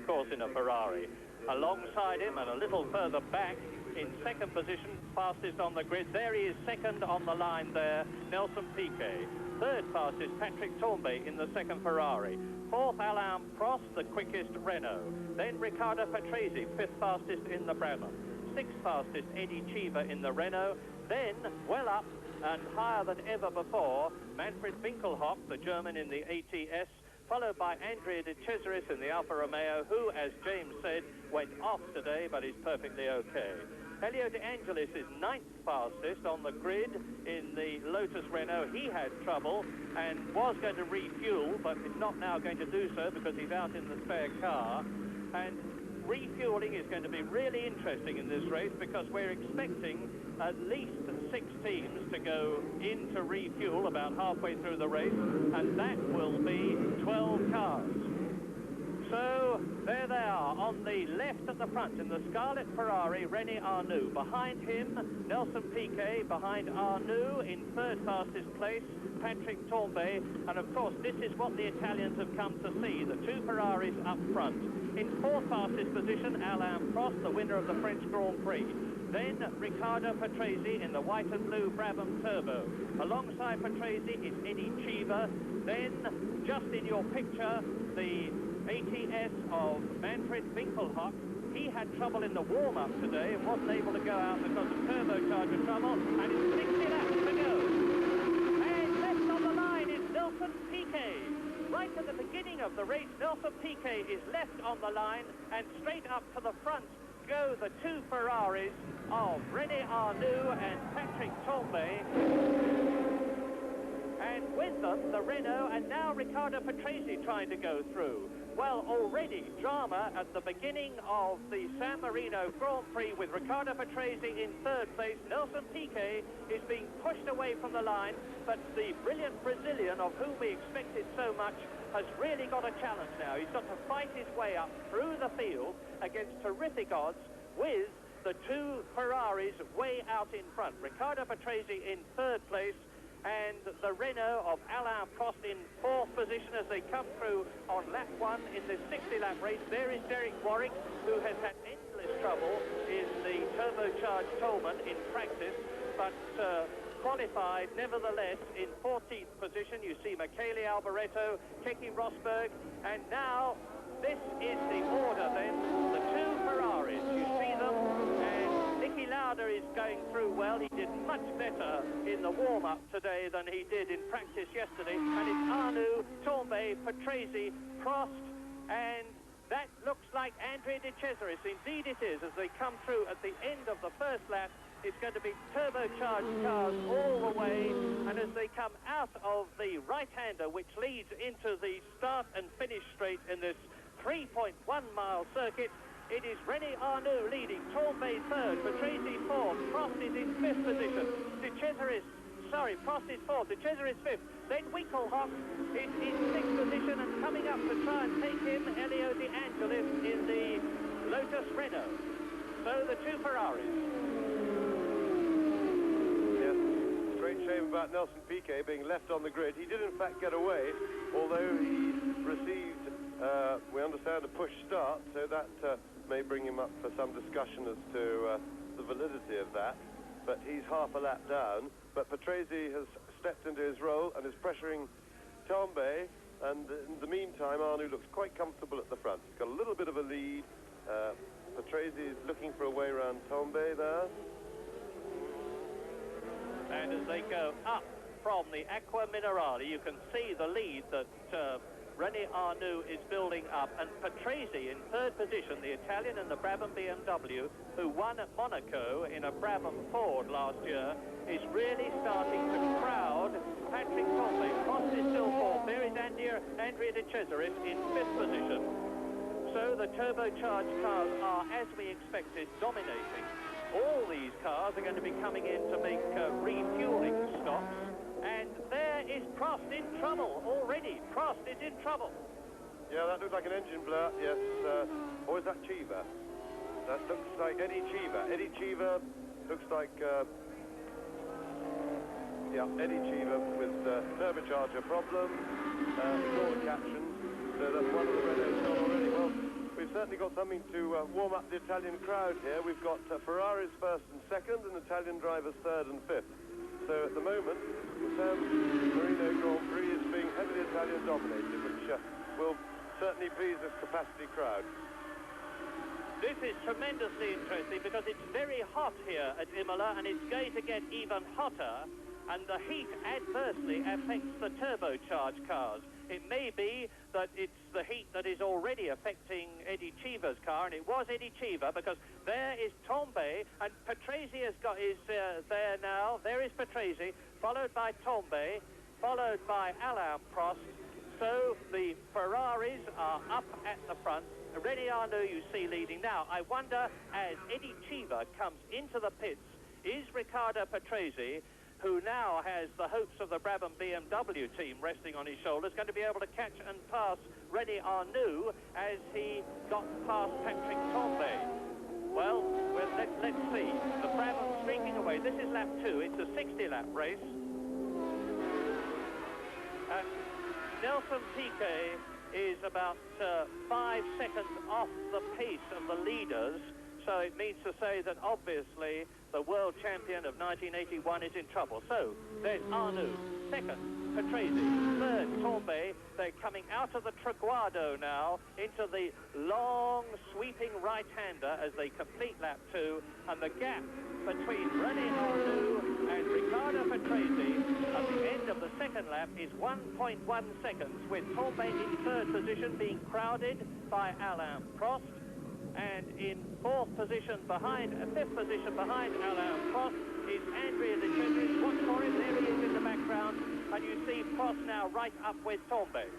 course, in a Ferrari. Alongside him and a little further back, in second position, fastest on the grid. There he is, second on the line there, Nelson Piquet. Third fastest, Patrick Tambay in the second Ferrari. Fourth, Alain Prost, the quickest Renault. Then Riccardo Patrese, fifth fastest in the Brabham. Sixth fastest, Eddie Cheever in the Renault. Then, well up and higher than ever before, Manfred Winkelhock, the German in the ATS, followed by Andrea De Cesaris in the Alfa Romeo, who, as James said, went off today, but is perfectly okay. Elio De Angelis is ninth fastest on the grid in the Lotus Renault. He had trouble and was going to refuel, but is not now going to do so because he's out in the spare car. And refueling is going to be really interesting in this race because we're expecting at least 6 teams to go in to refuel about halfway through the race, and that will be 12 cars. So there they are on the left at the front in the Scarlet Ferrari, René Arnoux. Behind him, Nelson Piquet. Behind Arnoux in third fastest place, Patrick Tambay. And of course, this is what the Italians have come to see, the two Ferraris up front. In fourth fastest position, Alain Prost, the winner of the French Grand Prix. Then Riccardo Patrese in the white and blue Brabham Turbo. Alongside Patrese is Eddie Cheever. Then, just in your picture, the ATS of Manfred Winkelhock. He had trouble in the warm-up today and wasn't able to go out because of turbocharger trouble, and it's 60 laps to go. And left on the line is Nelson Piquet. Right at the beginning of the race, Nelson Piquet is left on the line, and straight up to the front go the two Ferraris of René Arnoux and Patrick Tambay. And with them, the Renault, and now Riccardo Patrese trying to go through. Well, already drama at the beginning of the San Marino Grand Prix with Riccardo Patrese in third place. Nelson Piquet is being pushed away from the line, but the brilliant Brazilian, of whom we expected so much, has really got a challenge now. He's got to fight his way up through the field against terrific odds with the two Ferraris way out in front. Riccardo Patrese in third place, and the Renault of Alain Prost in fourth position as they come through on lap 1 in this 60-lap race. There is Derek Warwick, who has had endless trouble in the turbocharged Tolman in practice, but qualified nevertheless in 14th position. You see Michele Alboreto, Keke Rosberg, and now this is the order then, the two Ferraris. You see them, and Niki Lauda is going through well. He did much better in the warm-up today than he did in practice yesterday. And it's Arnoux, Tambay, Patrese, Prost, and that looks like Andrea De Cesaris. Indeed it is, as they come through at the end of the first lap. It's going to be turbocharged cars all the way, and as they come out of the right-hander, which leads into the start and finish straight in this 3.1-mile circuit, it is René Arnoux leading, Tambay third, Patrese fourth, Prost is in fifth position, Prost is fourth, De Cesaris fifth, then Winkelhock is in sixth position, and coming up to try and take him, Elio De Angelis in the Lotus Renault. So the two Ferraris. Yes, strange shame about Nelson Piquet being left on the grid. He did in fact get away, although he received, we understand, a push start, so that may bring him up for some discussion as to the validity of that. But he's half a lap down. But Patrese has stepped into his role and is pressuring Tambay, and in the meantime Arnoux looks quite comfortable at the front. He's got a little bit of a lead. Patrese is looking for a way around Tambay there. And as they go up from the Aqua Minerale, you can see the lead that René Arnoux is building up, and Patrese in third position, the Italian in the Brabham-BMW, who won at Monaco in a Brabham Ford last year, is really starting to crowd Patrick Tambay. Prost is still fourth. There is Andrea De Cesaris in fifth position. So the turbocharged cars are, as we expected, dominating. All these cars are going to be coming in to make refueling stops. And there is Prost in trouble already. Prost is in trouble. Yeah, that looks like an engine blow, yes. Or is that Cheever? That looks like Eddie Cheever. Eddie Cheever looks like... yeah, Eddie Cheever with turbocharger problem. Ignore the caption. So that's one of the Renaults gone already. Well, we've we've certainly got something to warm up the Italian crowd here. We've got Ferraris first and second, and Italian drivers third and fifth. So at the moment, the San Marino Grand Prix is being heavily Italian dominated, which will certainly please this capacity crowd. This is tremendously interesting because it's very hot here at Imola, and it's going to get even hotter, and the heat adversely affects the turbocharged cars. It may be that it's the heat that is already affecting Eddie Cheever's car, and it was Eddie Cheever, because there is Tambay, and Patrese is there now. There is Patrese, followed by Tambay, followed by Alain Prost. So the Ferraris are up at the front. René Arnoux you see leading. Now, I wonder, as Eddie Cheever comes into the pits, is Riccardo Patrese, who now has the hopes of the Brabham-BMW team resting on his shoulders, going to be able to catch and pass René Arnoux as he got past Patrick Tambay? Well, let's see. The Brabham streaking away. This is lap 2. It's a 60-lap race. Nelson Piquet is about 5 seconds off the pace of the leaders, so it means to say that obviously the world champion of 1981 is in trouble. So there's Arnoux, second, Patrese, third, Tambay. They're coming out of the Traguardo now into the long sweeping right-hander as they complete lap 2, and the gap between René Arnoux and Riccardo Patrese at the end of the second lap is 1.1 seconds, with Tambay in third position being crowded by Alain Prost, and in fifth position behind Alain Prost is Andrea De Cesaris. Watch for him, there he is in the background, and you see Prost now right up with Tambay.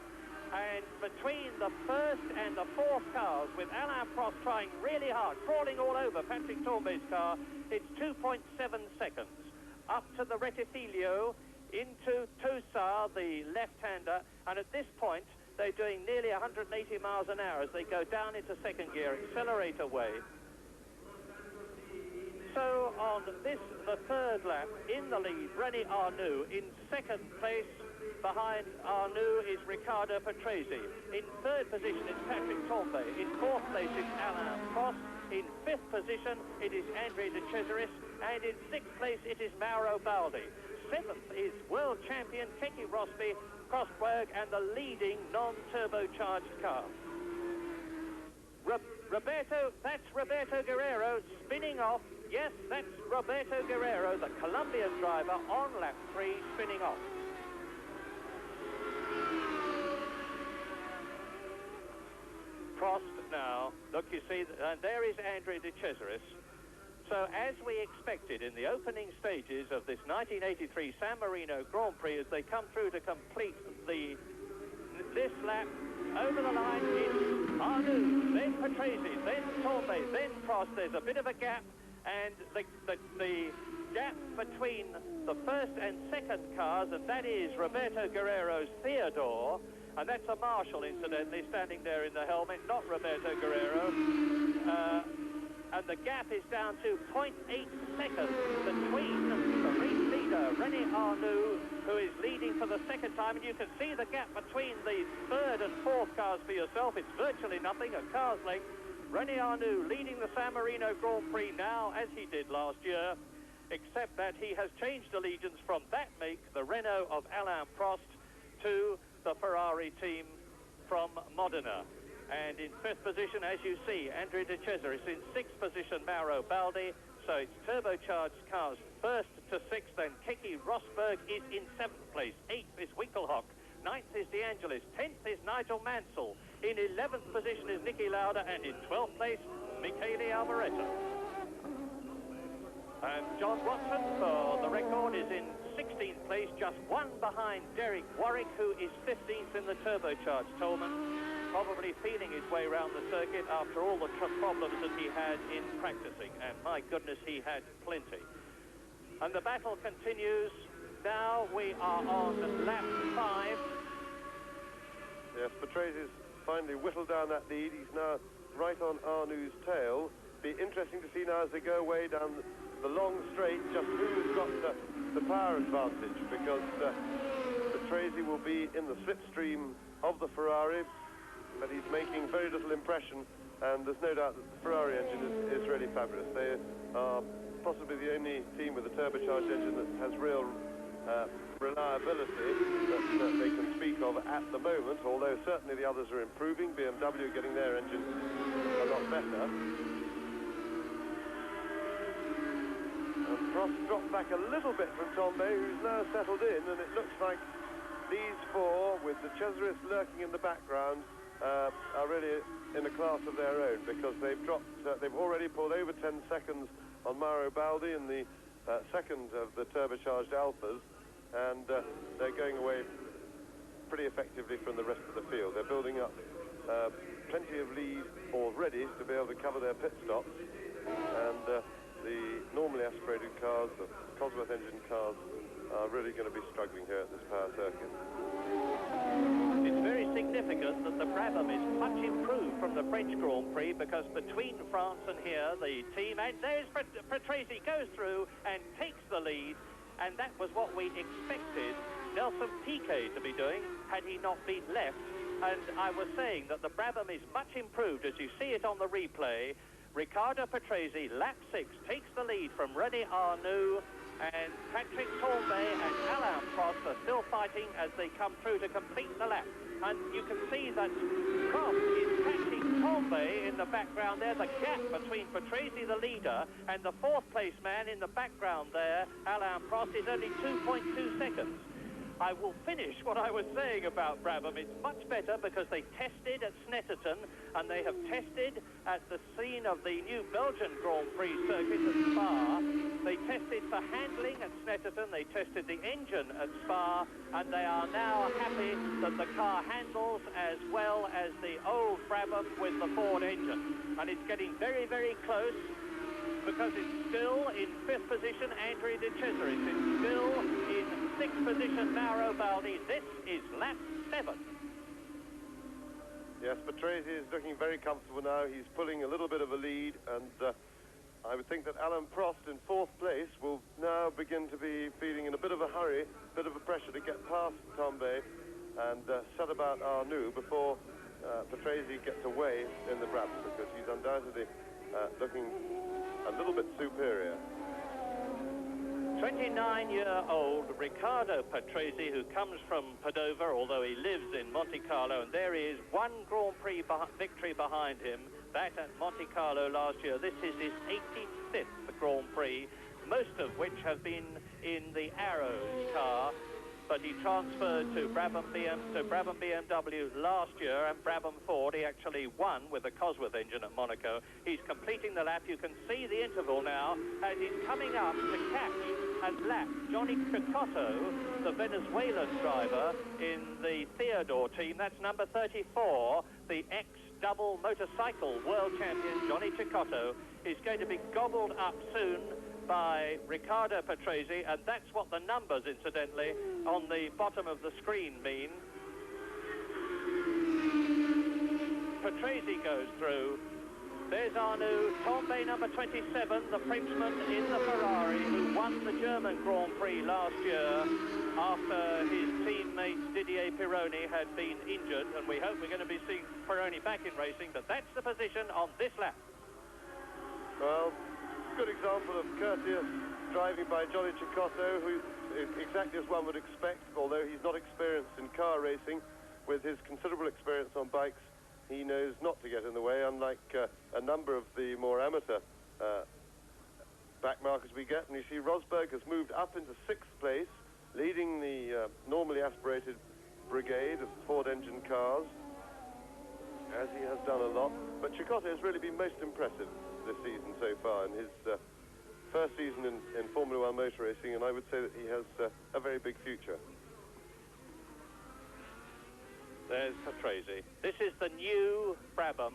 And between the first and the fourth cars, with Alain Prost trying really hard, crawling all over Patrick Tambay's car, it's 2.7 seconds. Up to the Rettifilio, into Toussaint, the left-hander, and at this point, they're doing nearly 180 miles an hour as they go down into second gear, accelerate away. So on this, the third lap, in the lead, René Arnoux. In second place, behind Arnoux is Riccardo Patrese. In third position is Patrick Tambay. In fourth place is Alain Prost. In fifth position, it is Andrea De Cesaris. And in sixth place, it is Mauro Baldi. Seventh is world champion Keke Rosberg and the leading non-turbocharged car. That's Roberto Guerrero spinning off. Yes, that's Roberto Guerrero, the Colombian driver, on lap 3, spinning off. Prost now, look, you see, and there is Andrea De Cesaris. So, as we expected in the opening stages of this 1983 San Marino Grand Prix, as they come through to complete this lap, over the line is Arnoux, then Patrese, then Tambay, then Prost. There's a bit of a gap, and the gap between the first and second cars, and that is Roberto Guerrero's Theodore, and that's a marshal, incidentally, standing there in the helmet, not Roberto Guerrero. And the gap is down to 0.8 seconds between the race leader, René Arnoux, who is leading for the second time, and you can see the gap between the third and fourth cars for yourself. It's virtually nothing, a car's length. René Arnoux leading the San Marino Grand Prix now, as he did last year, except that he has changed allegiance from that make, the Renault of Alain Prost, to the Ferrari team from Modena. And in fifth position, as you see, Andrea De Cesaris. In sixth position, Mauro Baldi. So it's turbocharged cars first to sixth, then Keke Rosberg is in seventh place. Eighth is Winkelhock. Ninth is De Angelis. 10th is Nigel Mansell. In 11th position is Niki Lauda, and in 12th place, Michele Alboreto. And John Watson, for the record, is in 16th place, just one behind Derek Warwick, who is 15th in the turbocharged Tolman, probably feeling his way around the circuit after all the problems that he had in practicing. And my goodness, he had plenty. And the battle continues. Now we are on lap 5. Yes, Patrese's finally whittled down that lead. He's now right on Arnoux's tail. Be interesting to see now as they go away down the long straight just who's got the power advantage, because Patrese will be in the slipstream of the Ferrari, but he's making very little impression and there's no doubt that the Ferrari engine is really fabulous. They are possibly the only team with a turbocharged engine that has real reliability that they can speak of at the moment, although certainly the others are improving. BMW getting their engine a lot better. And Prost dropped back a little bit from Tambay, who's now settled in, and it looks like these four, with the Cesaris lurking in the background, are really in a class of their own, because they've dropped, they've already pulled over 10 seconds on Mauro Baldi in the second of the turbocharged Alphas, and they're going away pretty effectively from the rest of the field. They're building up plenty of lead already to be able to cover their pit stops, and the normally aspirated cars, the Cosworth engine cars, are really going to be struggling here at this power circuit. It's very significant that the Brabham is much improved from the French Grand Prix, because between France and here, the team, and there's Patrese goes through and takes the lead, and that was what we expected Nelson Piquet to be doing had he not been left. And I was saying that the Brabham is much improved, as you see it on the replay. Riccardo Patrese, lap 6, takes the lead from René Arnoux, and Patrick Tambay and Alain Prost are still fighting as they come through to complete the lap. And you can see that Prost is catching Tambay in the background there. The gap between Patrese, the leader, and the fourth place man in the background there, Alain Prost, is only 2.2 seconds. I will finish what I was saying about Brabham. It's much better because they tested at Snetterton, and they have tested at the scene of the new Belgian Grand Prix circuit at Spa. They tested for handling at Snetterton, they tested the engine at Spa, and they are now happy that the car handles as well as the old Brabham with the Ford engine. And it's getting very, very close, because it's still in 5th position, Andrea de Cesaris. It's still in 6th position, Mauro Baldi. This is lap 7. Yes, Patrese is looking very comfortable now. He's pulling a little bit of a lead, and I would think that Alain Prost in 4th place will now begin to be feeling in a bit of a hurry, a bit of a pressure to get past Tambay and set about Arnoux before Patrese gets away in the Brabham, because he's undoubtedly looking a little bit superior. 29-year-old Riccardo Patrese, who comes from Padova, although he lives in Monte Carlo, and there is one Grand Prix victory behind him, that at Monte Carlo last year. This is his 85th Grand Prix, most of which have been in the Arrows car, but he transferred to Brabham BMW last year, and Brabham Ford he actually won with the Cosworth engine at Monaco. He's completing the lap. You can see the interval now as he's coming up to catch and lap Johnny Cicotto, the Venezuelan driver in the Theodore team. That's number 34, the ex-double motorcycle world champion Johnny Cicotto is going to be gobbled up soon by Riccardo Patrese, and that's what the numbers, incidentally, on the bottom of the screen mean. Patrese goes through. There's Arnoux, Tambay number 27, the Frenchman in the Ferrari, who won the German Grand Prix last year after his teammate Didier Pironi had been injured, and we hope we're going to be seeing Pironi back in racing, but that's the position on this lap. Well, good example of courteous driving by Johnny Cicotto, who is exactly as one would expect, although he's not experienced in car racing. With his considerable experience on bikes, he knows not to get in the way, unlike a number of the more amateur backmarkers we get. And you see Rosberg has moved up into 6th place, leading the normally aspirated brigade of Ford engine cars, as he has done a lot. But Cicotto has really been most impressive this season so far, in his first season in Formula One motor racing, and I would say that he has a very big future. There's Patrese. This is the new Brabham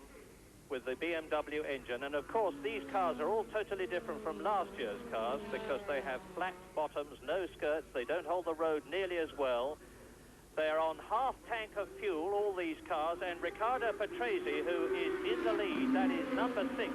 with the BMW engine, and of course these cars are all totally different from last year's cars because they have flat bottoms, no skirts, they don't hold the road nearly as well. They're on half tank of fuel, all these cars, and Riccardo Patrese, who is in the lead, that is number 6,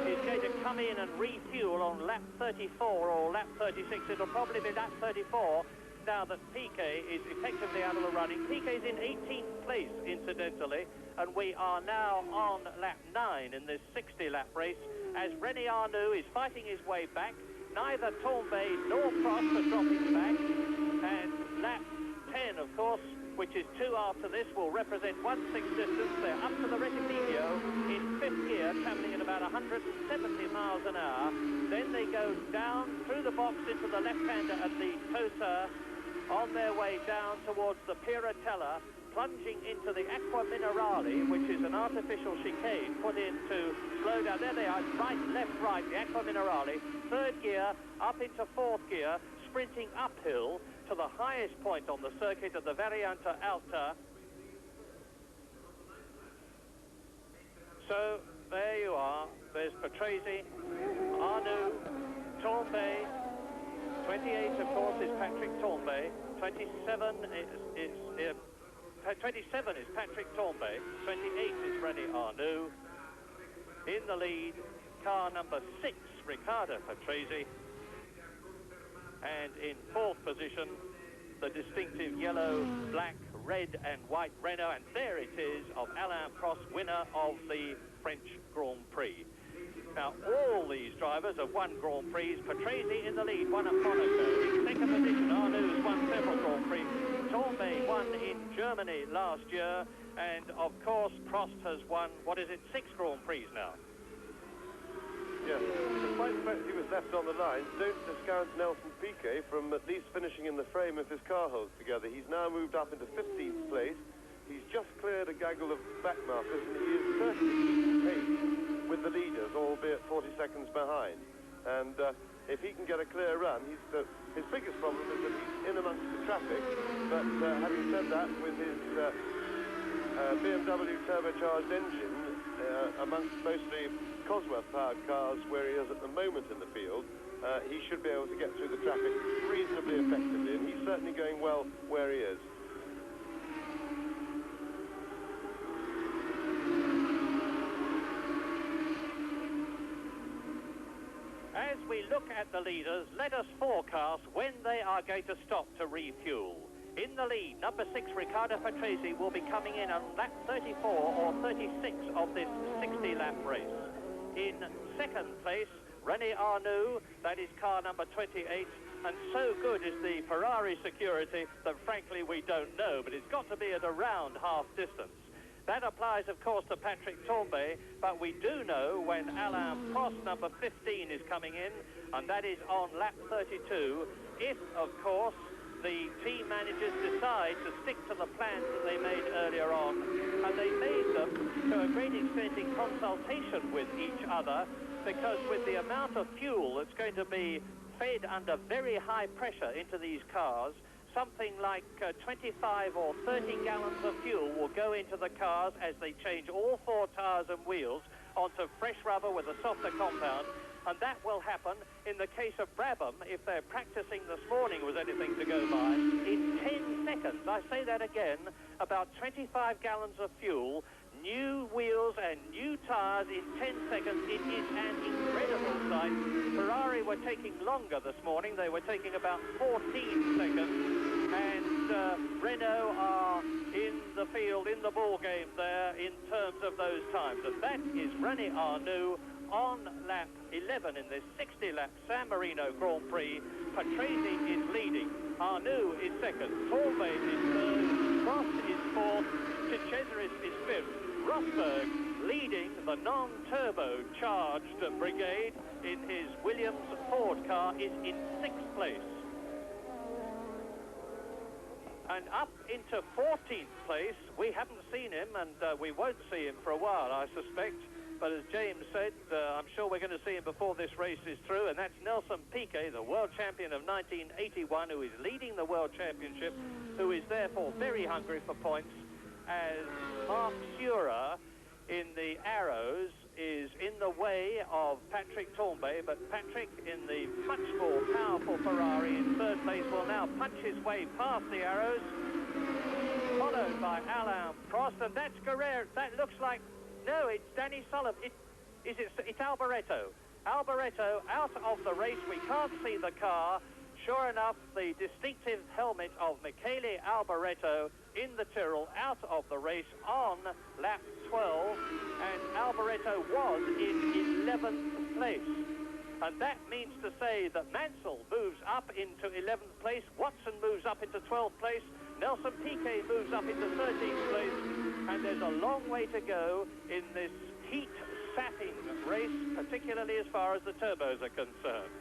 is going to come in and refuel on lap 34 or lap 36. It'll probably be lap 34. now that Piquet is effectively out of the running. Piquet's in 18th place, incidentally, and we are now on lap 9 in this 60-lap race, as René Arnoux is fighting his way back. Neither Tambay nor Prost are dropping back, and lap 10, of course, which is 2 after this, will represent 1/6 distance. They're up to the Rettifiglio in 5th gear, travelling at about 170 miles an hour. Then they go down through the box into the left-hander at the Tosa, on their way down towards the Piratella, plunging into the Acqua Minerale, which is an artificial chicane put in to slow down. There they are, right, left, right, the Acqua Minerale. 3rd gear, up into 4th gear, sprinting uphill to the highest point on the circuit at the Variante Alta. So there you are. There's Patrese, Arnoux, Tambay. 28, of course, is Patrick Tambay. 27 is Patrick Tambay. 28 is René Arnoux. In the lead, car number 6, Riccardo Patrese. And in 4th position, the distinctive yellow, black, red and white Renault. And there it is of Alain Prost, winner of the French Grand Prix. Now, all these drivers have won Grand Prix. Patrese in the lead, won at Monaco. In 2nd position, Arnoux has won several Grand Prix. Tambay won in Germany last year. And, of course, Prost has won, 6 Grand Prix now. Yes, despite the fact he was left on the line, don't discount Nelson Piquet from at least finishing in the frame if his car holds together. He's now moved up into 15th place. He's just cleared a gaggle of back markers, and he is certainly keeping pace with the leaders, albeit 40 seconds behind. And if he can get a clear run, his biggest problem is that he's in amongst the traffic. But having said that, with his BMW turbocharged engine, amongst mostly Cosworth-powered cars where he is at the moment in the field, he should be able to get through the traffic reasonably effectively, and he's certainly going well where he is. As we look at the leaders, let us forecast when they are going to stop to refuel. In the lead, number 6, Riccardo Patrese, will be coming in on lap 34 or 36 of this 60-lap race. In 2nd place, René Arnoux, that is car number 28, and so good is the Ferrari security that frankly we don't know, but it's got to be at around half distance. That applies, of course, to Patrick Tambay, but we do know when Alain Prost, number 15, is coming in, and that is on lap 32, if, of course, the team managers decide to stick to the plans that they made earlier on, and they made them to a great extent in consultation with each other, because with the amount of fuel that's going to be fed under very high pressure into these cars, something like 25 or 30 gallons of fuel will go into the cars as they change all 4 tires and wheels onto fresh rubber with a softer compound. And that will happen in the case of Brabham, if they're practicing this morning was anything to go by, in 10 seconds. I say that again, about 25 gallons of fuel, new wheels and new tires in 10 seconds. It is an incredible sight. Ferrari were taking longer this morning. They were taking about 14 seconds. And Renault are in the field, in the ball game there in terms of those times. And that is René Arnoux on lap 11 in this 60-lap San Marino Grand Prix. Patrese is leading. Arnoux is 2nd. Tambay is 3rd. Prost is 4th. Chichezeris is 5th. Rosberg leading the non-turbo-charged brigade in his Williams Ford car is in 6th place. And up into 14th place, we haven't seen him, and we won't see him for a while, I suspect. But as James said, I'm sure we're going to see him before this race is through, and that's Nelson Piquet, the world champion of 1981, who is leading the world championship, who is therefore very hungry for points, as Mark Surer in the Arrows is in the way of Patrick Tambay, but Patrick in the much more powerful Ferrari in 3rd place will now punch his way past the Arrows, followed by Alain Prost, and that's Guerrero. That looks like, no, it's Danny Sullivan. It's Alboreto. Alboreto out of the race. We can't see the car. sure enough, the distinctive helmet of Michele Alboreto in the Tyrrell out of the race on lap 12, and Alboreto was in 11th place. And that means to say that Mansell moves up into 11th place, Watson moves up into 12th place, Nelson Piquet moves up into 13th place, and there's a long way to go in this heat-sapping race, particularly as far as the turbos are concerned.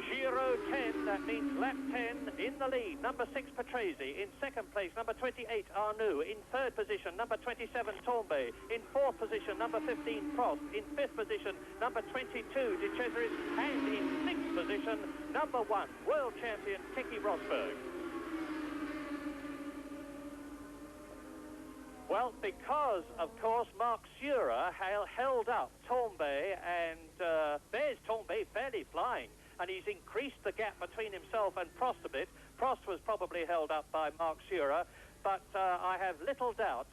Giro 10, that means lap 10 in the lead. Number 6, Patrese. In second place, number 28, Arnoux. In third position, number 27, Tambay. In fourth position, number 15, Prost. In fifth position, number 22, De Cesaris. And in sixth position, number 1, world champion, Keke Rosberg. Well, because, of course, Mark Surer held up Tambay, and there's Tambay fairly flying. And he's increased the gap between himself and Prost a bit. Prost was probably held up by Mark Surer, but I have little doubt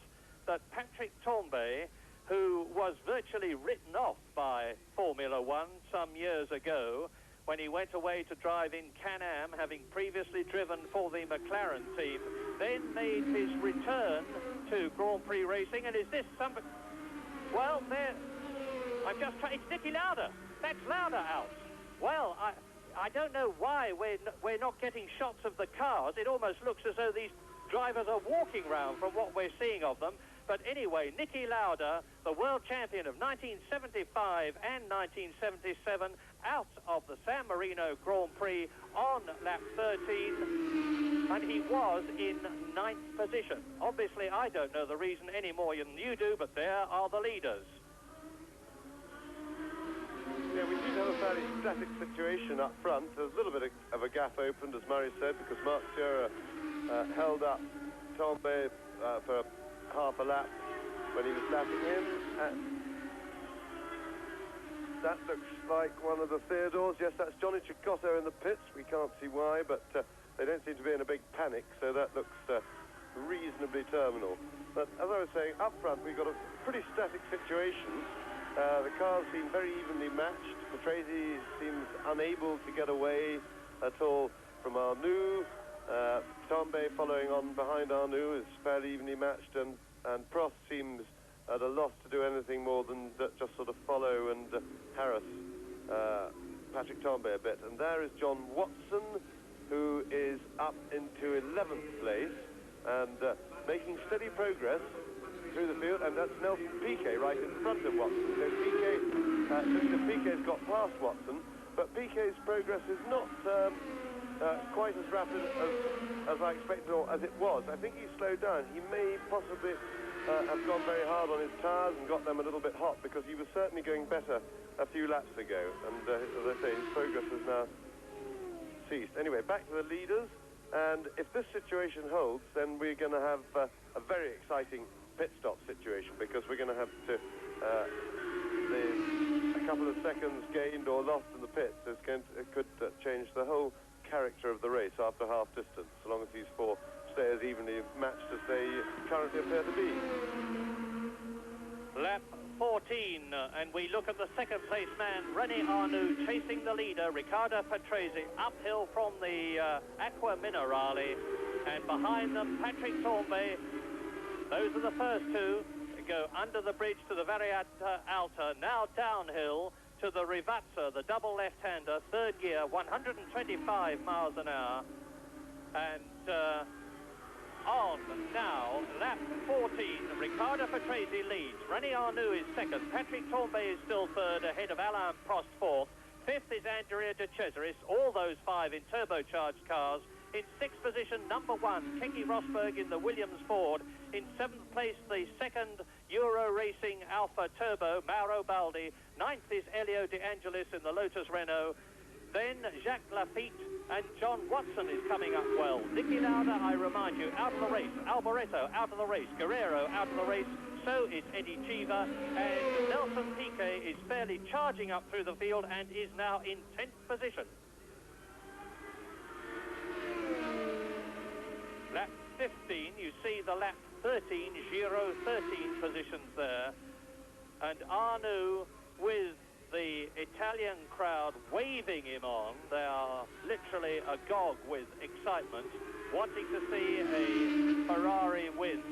that Patrick Tambay, who was virtually written off by Formula One some years ago, when he went away to drive in Can-Am, having previously driven for the McLaren team, then made his return to Grand Prix racing. And is this somebody? Well, there, I'm just trying, it's Niki Lauda. That's Lauda out. Well, I don't know why we're not getting shots of the cars. It almost looks as though these drivers are walking round from what we're seeing of them. But anyway, Niki Lauda, the world champion of 1975 and 1977, out of the San Marino Grand Prix on lap 13, and he was in 9th position. Obviously, I don't know the reason any more than you do, but there are the leaders. Yeah, we seem to have a fairly static situation up front. There's a little bit of a gap opened, as Murray said, because Mark Surer held up Tambay for half a lap when he was lapping him. That looks like one of the Theodores. Yes, that's Johnny Cecotto in the pits. We can't see why, but they don't seem to be in a big panic, so that looks reasonably terminal. But as I was saying, up front we've got a pretty static situation. The cars seem very evenly matched. Patrese seems unable to get away at all from Arnoux. Tambay following on behind Arnoux is fairly evenly matched, and Prost seems at a loss to do anything more than just sort of follow and harass Patrick Tambay a bit. And there is John Watson, who is up into 11th place and making steady progress through the field, and that's Nelson Piquet right in front of Watson. So Piquet's got past Watson, but Piquet's progress is not quite as rapid as I expected or as it was. I think he slowed down. He may possibly have gone very hard on his tyres and got them a little bit hot, because he was certainly going better a few laps ago, and as I say, his progress has now ceased. Anyway, back to the leaders, and if this situation holds, then we're going to have a very exciting pit stop situation, because we're going to have to a couple of seconds gained or lost in the pits it could change the whole character of the race after half distance, so long as these four stay as evenly matched as they currently appear to be. Lap 14, and we look at the second place man, René Arnoux, chasing the leader, Riccardo Patrese, uphill from the Acqua Minerale, and behind them, Patrick Tambay. Those are the first two to go under the bridge to the Variata Alta, now downhill to the Rivazza, the double left-hander, third gear, 125 miles an hour. And on now, lap 14, Riccardo Patrese leads. René Arnoux is second. Patrick Tambay is still third, ahead of Alain Prost fourth. Fifth is Andrea De Cesaris, all those five in turbocharged cars. In sixth position, number 1, Keke Rosberg in the Williams Ford. In seventh place, the second Euro Racing Alfa Turbo, Mauro Baldi. Ninth is Elio De Angelis in the Lotus Renault. Then Jacques Lafitte and John Watson is coming up well. Niki Lauda, I remind you, out of the race. Alboreto out of the race. Guerrero out of the race. So is Eddie Cheever. And Nelson Piquet is fairly charging up through the field and is now in 10th position. Lap 15, you see the lap 13, Giro 13 positions there. And Arnoux with the Italian crowd waving him on. They are literally agog with excitement, wanting to see a Ferrari win.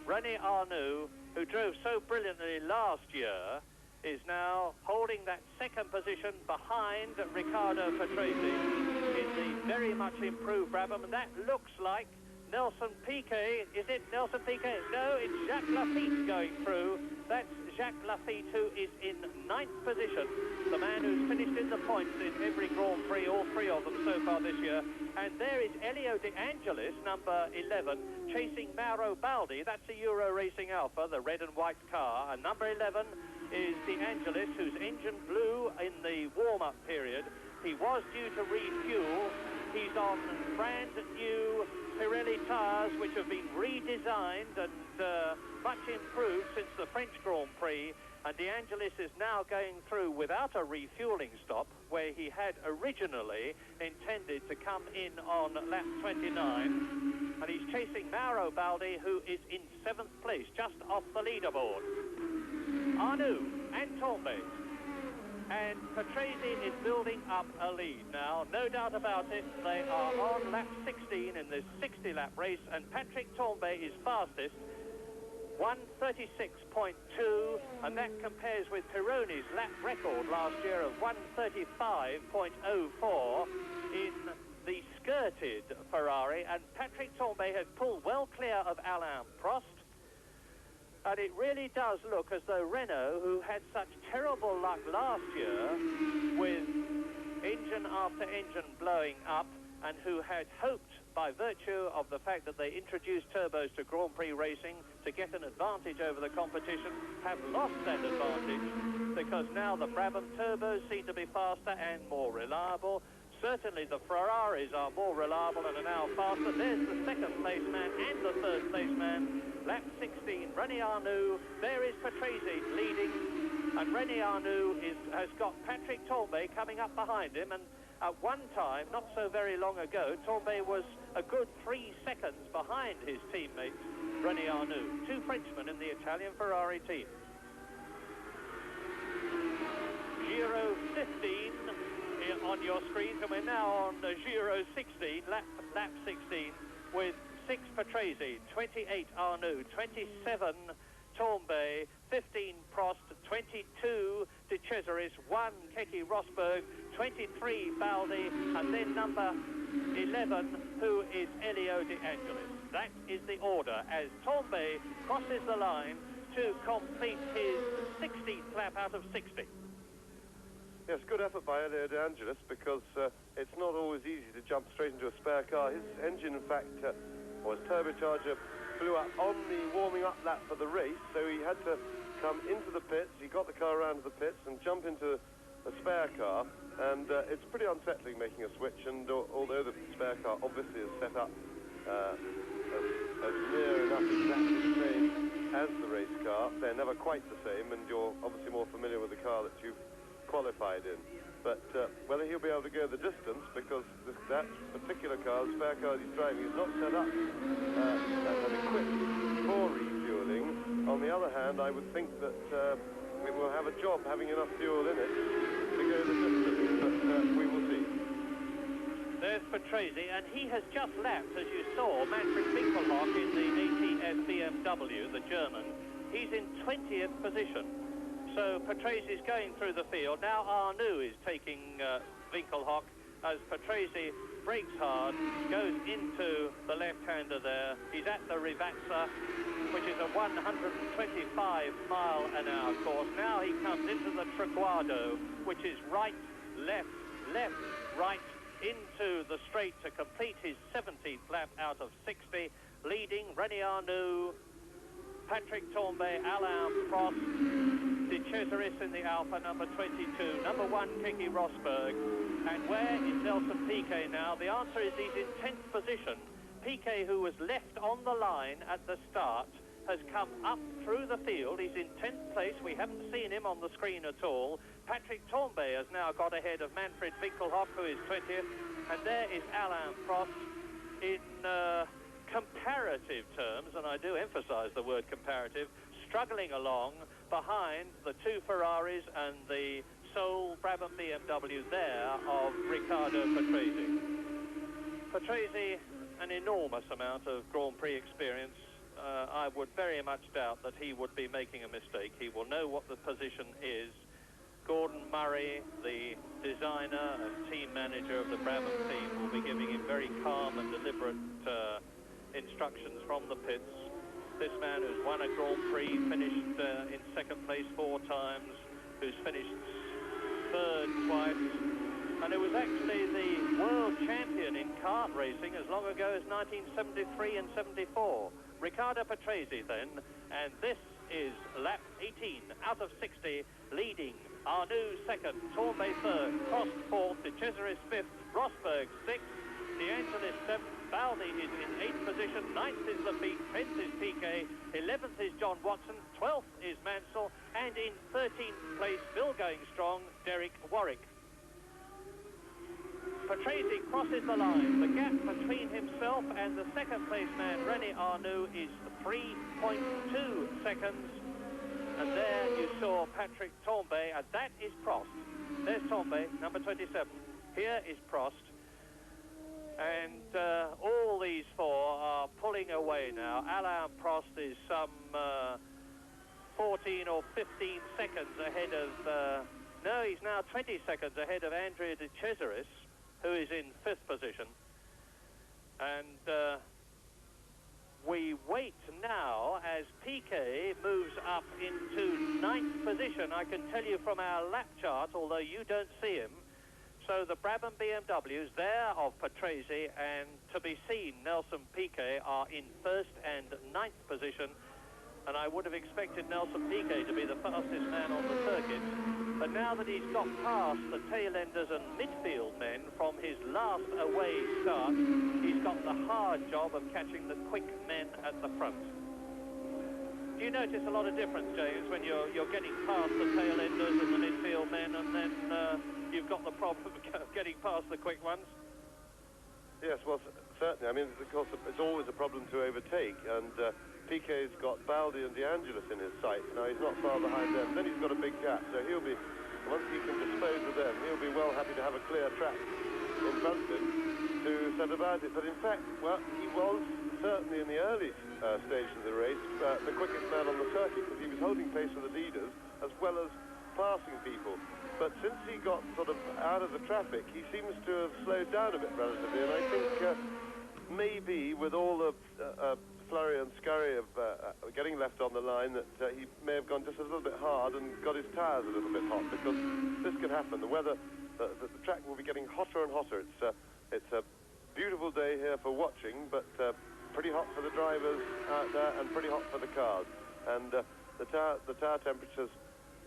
René Arnoux, who drove so brilliantly last year, is now holding that second position behind Riccardo Patrese in the very much improved Brabham, and that looks like Nelson Piquet. Is it Nelson Piquet? No, it's Jacques Lafitte going through. That's Jacques Lafitte, who is in 9th position, the man who's finished in the points in every Grand Prix, all 3 of them so far this year. And there is Elio De Angelis, number 11, chasing Mauro Baldi. That's a Euro Racing Alpha, the red and white car. And number 11 is De Angelis, whose engine blew in the warm-up period. He was due to refuel. He's on brand new Pirelli tyres, which have been redesigned and much improved since the French Grand Prix. And De Angelis is now going through without a refueling stop, where he had originally intended to come in on lap 29. And he's chasing Mauro Baldi, who is in 7th place, just off the leaderboard. Arnoux and Tambay. And Patrese is building up a lead now, no doubt about it. They are on lap 16 in this 60-lap race, and Patrick Tambay is fastest, 1:36.2, and that compares with Pironi's lap record last year of 1:35.04 in the skirted Ferrari. And Patrick Tambay had pulled well clear of Alain Prost. And it really does look as though Renault, who had such terrible luck last year with engine after engine blowing up, and who had hoped by virtue of the fact that they introduced turbos to Grand Prix racing to get an advantage over the competition, have lost that advantage, because now the Brabham turbos seem to be faster and more reliable. Certainly the Ferraris are more reliable and are now faster. There's the 2nd place man and the 3rd place man. Lap 16, René Arnoux. There is Patrese leading, and René Arnoux has got Patrick Tambay coming up behind him. And at one time, not so very long ago, Tambay was a good 3 seconds behind his teammate, René Arnoux. 2 Frenchmen in the Italian Ferrari team. Giro 15 on your screens, and we're now on Giro 16, lap 16, with 6 Patrese, 28 Arnoux, 27 Tambay, 15 Prost, 22 De Cesaris, 1 Keke Rosberg, 23 Baldi, and then number 11, who is Elio De Angelis. That is the order as Tambay crosses the line to complete his 16th lap out of 60. Yes, good effort by Elio De Angelis, because it's not always easy to jump straight into a spare car. His engine, in fact, or his turbocharger, blew up on the warming up lap for the race, so he had to come into the pits. He got the car around to the pits and jump into a spare car, and it's pretty unsettling making a switch. And although the spare car obviously is set up as near enough exactly the same as the race car, they're never quite the same, and you're obviously more familiar with the car that you've qualified in. But whether he'll be able to go the distance, because that particular car, the spare car he's driving, is not set up and equipped for refueling. On the other hand, I would think that we will have a job having enough fuel in it to go the distance, but we will see. There's Patrese, and he has just lapped, as you saw, Manfred Winkelhock in the ATS BMW, the German. He's in 20th position. So Patrese is going through the field. Now Arnoux is taking Winkelhock as Patrese brakes hard, goes into the left-hander there. He's at the Rivazza, which is a 125-mile-an-hour course. Now he comes into the Traguardo, which is right, left, left, right, into the straight to complete his 17th lap out of 60, leading René Arnoux, Patrick Tambay, Alain Prost, De Cesaris in the Alpha, number 22, number 1, Keke Rosberg. And where is Nelson Piquet now? The answer is he's in 10th position. Piquet, who was left on the line at the start, has come up through the field. He's in 10th place. We haven't seen him on the screen at all. Patrick Tambay has now got ahead of Manfred Winkelhock, who is 20th. And there is Alain Prost in comparative terms, and I do emphasize the word comparative, struggling along behind the 2 Ferraris and the sole Brabham BMW there of Riccardo Patrese. Patrese, an enormous amount of Grand Prix experience. I would very much doubt that he would be making a mistake. He will know what the position is. Gordon Murray, the designer and team manager of the Brabham team, will be giving him very calm and deliberate instructions from the pits. This man who's won a Grand Prix, finished in second place 4 times, who's finished third twice, and who was actually the world champion in kart racing as long ago as 1973 and 74. Riccardo Patrese then, and this is lap 18 out of 60, leading Arnoux second, Tambay third, Prost fourth, De Cesaris fifth, Rosberg sixth, De Angelis seventh, Baldi is in 8th position, 9th is Lafitte, 10th is Piquet, 11th is John Watson, 12th is Mansell, and in 13th place, still going strong, Derek Warwick. Patrese crosses the line. The gap between himself and the second place man, René Arnoux, is 3.2 seconds. And there you saw Patrick Tambay, and that is Prost. There's Tambay, number 27. Here is Prost. And all these 4 are pulling away now. Alain Prost is some 14 or 15 seconds ahead of... no, he's now 20 seconds ahead of Andrea De Cesaris, who is in 5th position. And we wait now as Piquet moves up into 9th position. I can tell you from our lap chart, although you don't see him. So the Brabham BMWs there of Patrese and to be seen Nelson Piquet are in 1st and 9th position. And I would have expected Nelson Piquet to be the fastest man on the circuit. But now that he's got past the tail-enders and midfield men from his last away start, he's got the hard job of catching the quick men at the front. Do you notice a lot of difference, James, when you're getting past the tail-enders and the midfield men, and then you've got the problem of getting past the quick ones? Yes, well, certainly. I mean, of course, it's always a problem to overtake, and Piquet's got Baldi and De Angelis in his sights. Now, he's not far behind them. Then he's got a big gap, so he'll be, once he can dispose of them, he'll be well happy to have a clear track in front of him to set about it. But in fact, well, he was certainly in the early stages of the race the quickest man on the circuit, because he was holding pace with the leaders as well as passing people. But since he got sort of out of the traffic, he seems to have slowed down a bit relatively, and I think maybe with all the flurry and scurry of getting left on the line, that he may have gone just a little bit hard and got his tyres a little bit hot, because this could happen. The weather, the track will be getting hotter and hotter. It's a beautiful day here for watching, but pretty hot for the drivers out there and pretty hot for the cars. And the tyre temperatures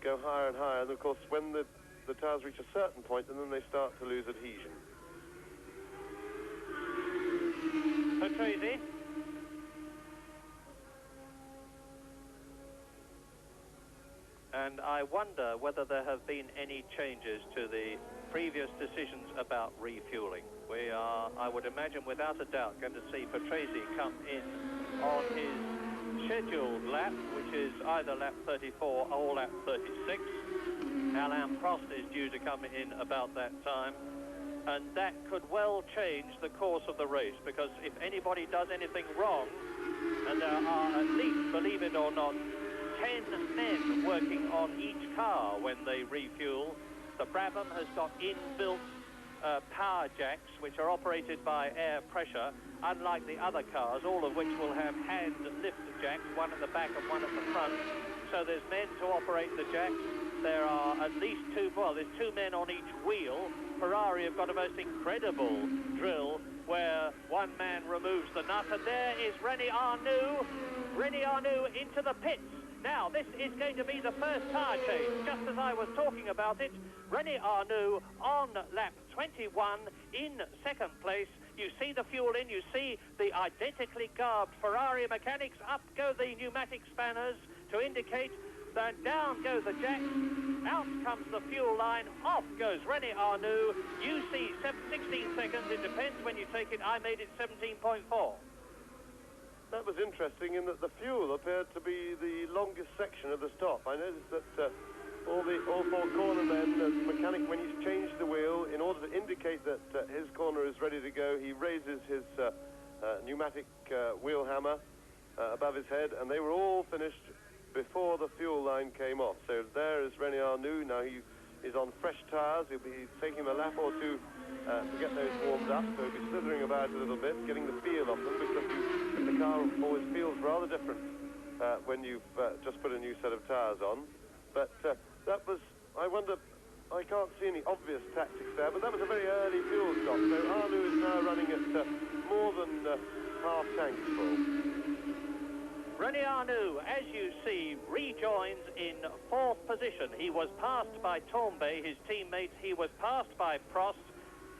go higher and higher, and of course when the tyres reach a certain point, and then they start to lose adhesion. Patrese. And I wonder whether there have been any changes to the previous decisions about refueling. We are, I would imagine, without a doubt, going to see Patrese come in on his scheduled lap, which is either lap 34 or lap 36. Alain Prost is due to come in about that time. And that could well change the course of the race, because if anybody does anything wrong, and there are at least, believe it or not, 10 men working on each car when they refuel. The Brabham has got inbuilt power jacks, which are operated by air pressure, unlike the other cars, all of which will have hand lift jacks, one at the back and one at the front. So there's men to operate the jacks. There are at least there's 2 men on each wheel. Ferrari have got a most incredible drill where one man removes the nut, and there is René Arnoux. René Arnoux into the pits. Now, this is going to be the first tyre change, just as I was talking about it. René Arnoux on lap 21 in 2nd place. You see the fuel in, you see the identically garbed Ferrari mechanics. Up go the pneumatic spanners to indicate that down go the jacks, out comes the fuel line, off goes René Arnoux. You see 16 seconds, it depends when you take it. I made it 17.4. That was interesting in that the fuel appeared to be the longest section of the stop. I noticed that all four corner men, the mechanic, when he's changed the wheel, in order to indicate that his corner is ready to go, he raises his pneumatic wheel hammer above his head, and they were all finished before the fuel line came off. So there is René Arnoux. Now he is on fresh tyres. He'll be taking a lap or two to get those warmed up, so he'll be slithering about a little bit, getting the feel of them, because the car always feels rather different when you've just put a new set of tyres on. But that was, I wonder, I can't see any obvious tactics there, but that was a very early fuel stop, so Arnoux is now running at more than half tank full. René Arnoux, as you see, rejoins in fourth position. He was passed by Tambay, his teammate. He was passed by Prost.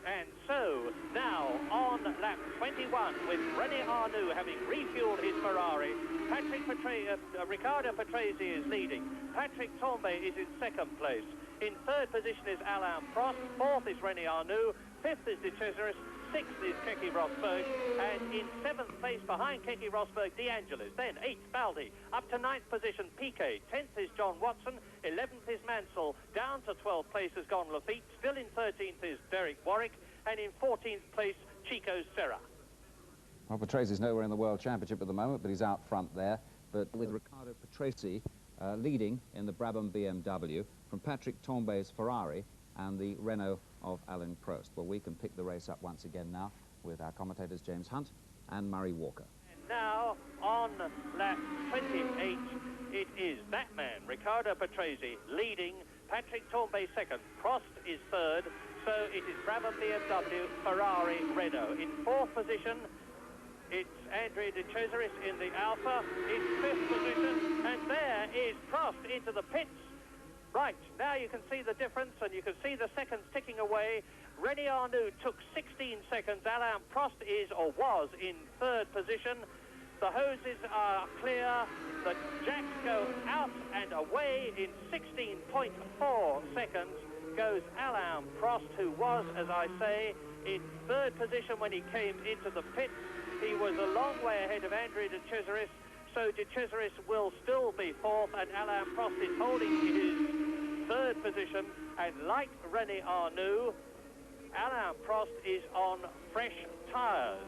And so, now, on lap 21, with René Arnoux having refueled his Ferrari, Riccardo Patrese is leading. Patrick Tambay is in second place. In third position is Alain Prost. Fourth is René Arnoux. Fifth is De Cesaris. Sixth is Keke Rosberg, and in seventh place behind Keke Rosberg, De Angelis. Then eighth, Baldi. Up to ninth position, Piquet. 10th is John Watson. 11th is Mansell. Down to 12th place has gone Lafitte. Still in 13th is Derek Warwick, and in 14th place, Chico Serra. Well, Patrese is nowhere in the World Championship at the moment, but he's out front there. But with Riccardo Patrese leading in the Brabham-BMW from Patrick Tambay's Ferrari and the Renault of Alain Prost. Well, we can pick the race up once again now with our commentators James Hunt and Murray Walker. And now, on lap 28, it is that man, Riccardo Patrese, leading, Patrick Tambay second, Prost is third, so it is Brabham-BMW, Ferrari, Renault. In fourth position, it's Andrea De Cesaris in the Alfa, in fifth position, and there is Prost into the pits. Right, now you can see the difference, and you can see the seconds ticking away. René Arnoux took 16 seconds. Alain Prost is, or was, in third position. The hoses are clear. The jacks go out and away. In 16.4 seconds goes Alain Prost, who was, as I say, in third position when he came into the pits. He was a long way ahead of Andrea De Cesaris. So De Cesaris will still be fourth, and Alain Prost is holding his third position. And like René Arnoux, Alain Prost is on fresh tyres.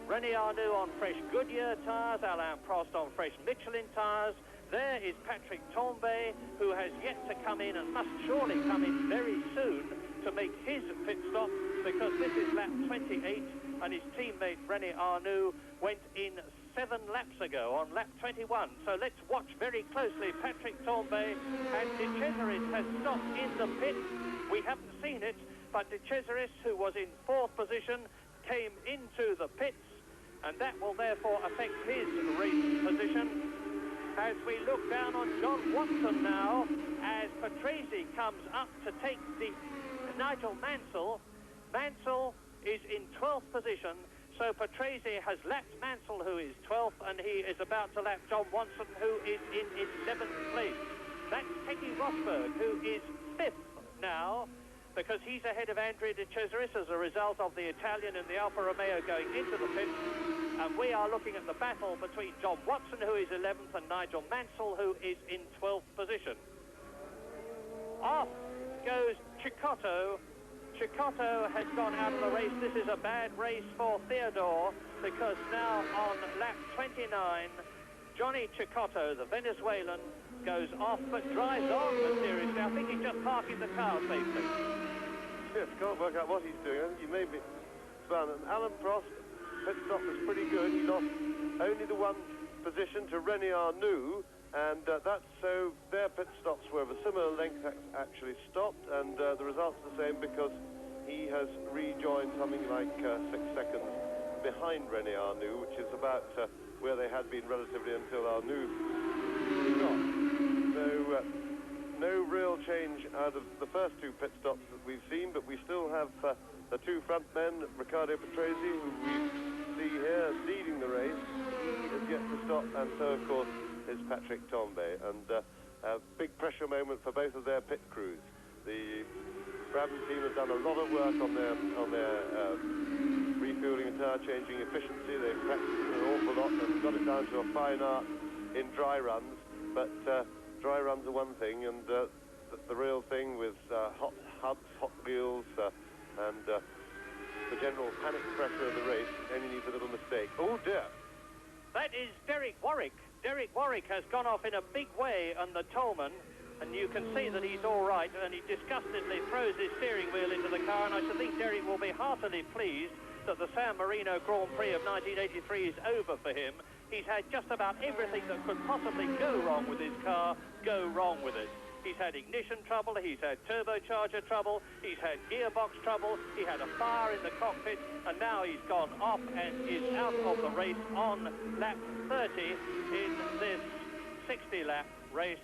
René Arnoux on fresh Goodyear tyres, Alain Prost on fresh Michelin tyres. There is Patrick Tambay, who has yet to come in and must surely come in very soon to make his pit stop, because this is lap 28, and his teammate René Arnoux went in 7 laps ago on lap 21. So let's watch very closely. Patrick Tambay and De Cesaris has stopped in the pit. We haven't seen it, but De Cesaris, who was in fourth position, came into the pits, and that will therefore affect his race position. As we look down on John Watson now, as Patrese comes up to take the Nigel Mansell. Mansell is in 12th position, so Patrese has lapped Mansell, who is 12th, and he is about to lap John Watson, who is in 11th place. That's Keke Rosberg, who is 5th now, because he's ahead of Andrea De Cesaris as a result of the Italian and the Alfa Romeo going into the pits. And we are looking at the battle between John Watson, who is 11th, and Nigel Mansell, who is in 12th position. Off goes Cecotto. Cecotto has gone out of the race. This is a bad race for Theodore, because now on lap 29, Johnny Cecotto, the Venezuelan, goes off but drives on mysteriously. I think he's just parking the car safely. Yes, can't work out what he's doing. I think he may be spun. And Alain Prost, pit stop was pretty good. He lost only the one position to René Arnoux, and that's so their pit stops were of a similar length actually stopped, and the result's the same because he has rejoined something like 6 seconds behind René Arnoux, which is about where they had been relatively until Arnoux stopped. So no real change out of the first 2 pit stops that we've seen, but we still have the 2 front men, Riccardo Patrese, who we see here leading the race. He has yet to stop, and so of course is Patrick Tambay, and a big pressure moment for both of their pit crews. The Brabham team has done a lot of work on their refueling and tyre changing efficiency. They've practiced an awful lot and got it down to a fine art in dry runs, but dry runs are one thing, and the real thing with hot hubs, hot wheels, and the general panic pressure of the race. Only needs a little mistake. Oh dear! That is Derek Warwick. Derek Warwick has gone off in a big way on the Tolman, and you can see that he's all right, and he disgustedly throws his steering wheel into the car, and I should think Derek will be heartily pleased that the San Marino Grand Prix of 1983 is over for him. He's had just about everything that could possibly go wrong with his car go wrong with it. He's had ignition trouble, he's had turbocharger trouble, he's had gearbox trouble, he had a fire in the cockpit, and now he's gone off and is out of the race on lap 30 in this 60-lap race.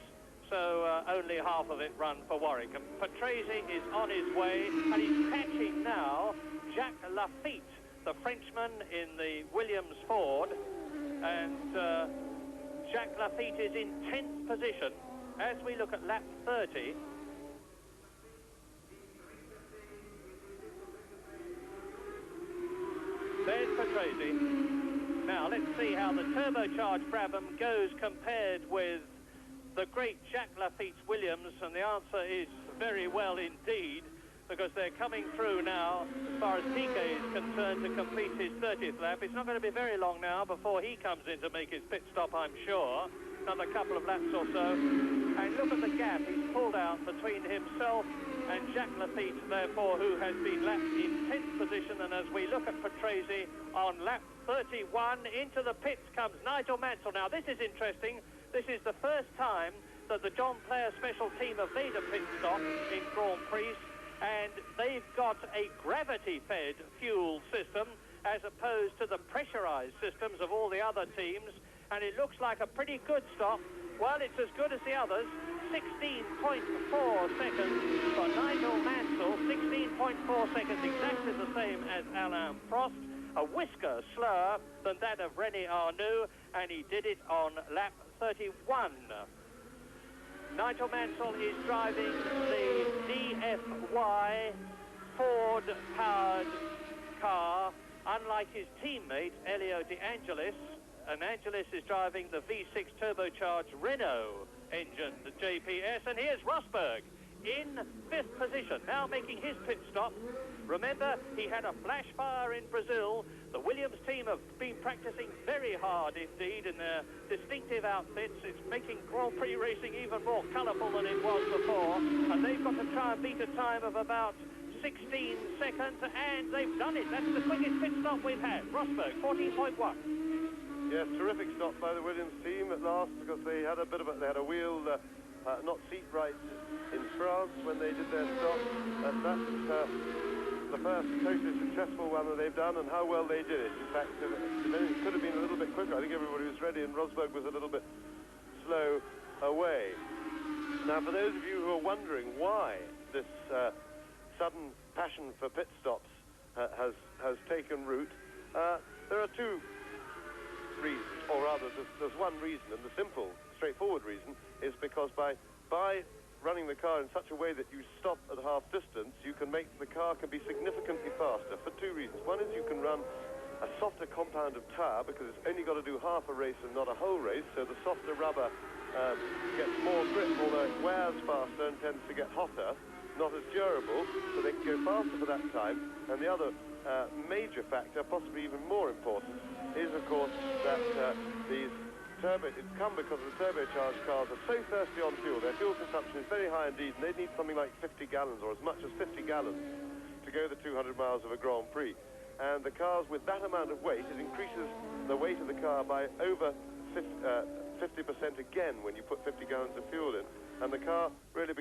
So only half of it run for Warwick. And Patrese is on his way, and he's catching now Jacques Lafitte, the Frenchman in the Williams Ford. And Jacques Lafitte is in 10th position as we look at lap 30. There's Patrese. Now let's see how the turbocharged Brabham goes compared with the great Jacques Lafitte's Williams, and the answer is very well indeed, because they're coming through now, as far as Piquet is concerned, to complete his 30th lap. It's not going to be very long now before he comes in to make his pit stop, I'm sure. Another couple of laps or so. And look at the gap he's pulled out between himself and Jacques Lafitte, therefore, who has been lapped in 10th position. And as we look at Patrese on lap 31, into the pits comes Nigel Mansell. Now, this is interesting. This is the first time that the John Player Special Team have made a pit stop in Grand Prix, and they've got a gravity-fed fuel system as opposed to the pressurized systems of all the other teams, and it looks like a pretty good stop. Well, it's as good as the others. 16.4 seconds for Nigel Mansell, 16.4 seconds, exactly the same as Alain Prost, a whisker slower than that of René Arnoux, and he did it on lap 31. Nigel Mansell is driving the DFY Ford-powered car, unlike his teammate, Elio De Angelis. And Angelis is driving the V6 turbocharged Renault engine, the JPS. And here's Rosberg in 5th position, now making his pit stop. Remember, he had a flash fire in Brazil. The Williams team have been practicing very hard indeed in their distinctive outfits. It's making Grand Prix racing even more colourful than it was before. And they've got to try and beat a time of about 16 seconds, and they've done it. That's the quickest pit stop we've had. Rosberg, 14.1. Yes, terrific stop by the Williams team at last, because they had a wheel not seat right in France when they did their stop, and that's the first totally successful one that they've done, and how well they did it. In fact, it could have been a little bit quicker. I think everybody was ready, and Rosberg was a little bit slow away. Now, for those of you who are wondering why this sudden passion for pit stops has taken root, there are two reasons, or rather there's one reason, and the simple, straightforward reason is because by running the car in such a way that you stop at half distance, you can make the car can be significantly faster for two reasons. One is you can run a softer compound of tyre, because it's only got to do half a race and not a whole race, so the softer rubber gets more grip, although it wears faster and tends to get hotter, not as durable, so they can go faster for that time. And the other major factor, possibly even more important, is of course that it's come because the turbocharged cars are so thirsty on fuel. Their fuel consumption is very high indeed, and they need something like 50 gallons, or as much as 50 gallons, to go the 200 miles of a Grand Prix. And the cars with that amount of weight, it increases the weight of the car by over 50% again when you put 50 gallons of fuel in. And the car really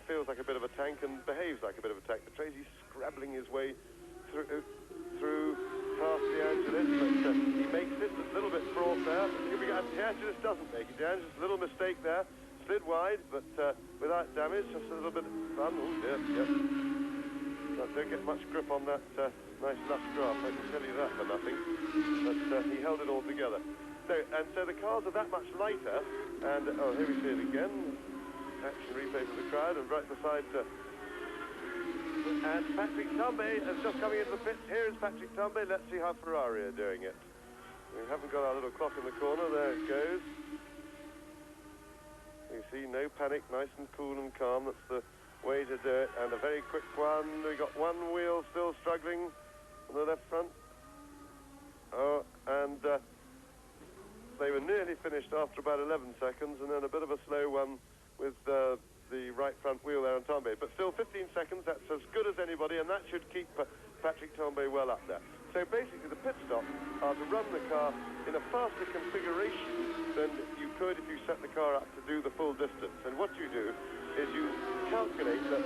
feels like a bit of a tank and behaves like a bit of a tank. Patrese scrabbling his way through past De Angelis, but he makes it a little bit fraught there. De Angelis doesn't make it. De Angelis, a little mistake there, slid wide, but without damage, just a little bit of fun. Oh dear, yep. Don't get much grip on that nice lush grass, I can tell you that for nothing. But he held it all together. So the cars are that much lighter, and oh, here we see it again. Action replay for the crowd, and right beside. And Patrick Tambay is just coming into the pits. Here is Patrick Tambay. Let's see how Ferrari are doing it. We haven't got our little clock in the corner. There it goes. You see, no panic, nice and cool and calm. That's the way to do it. And a very quick one. We got one wheel still struggling on the left front. Oh, and they were nearly finished after about 11 seconds, and then a bit of a slow one with the right front wheel there on Tambay. But still 15 seconds, that's as good as anybody, and that should keep Patrick Tambay well up there. So basically the pit stops are to run the car in a faster configuration than you could if you set the car up to do the full distance. And what you do is you calculate that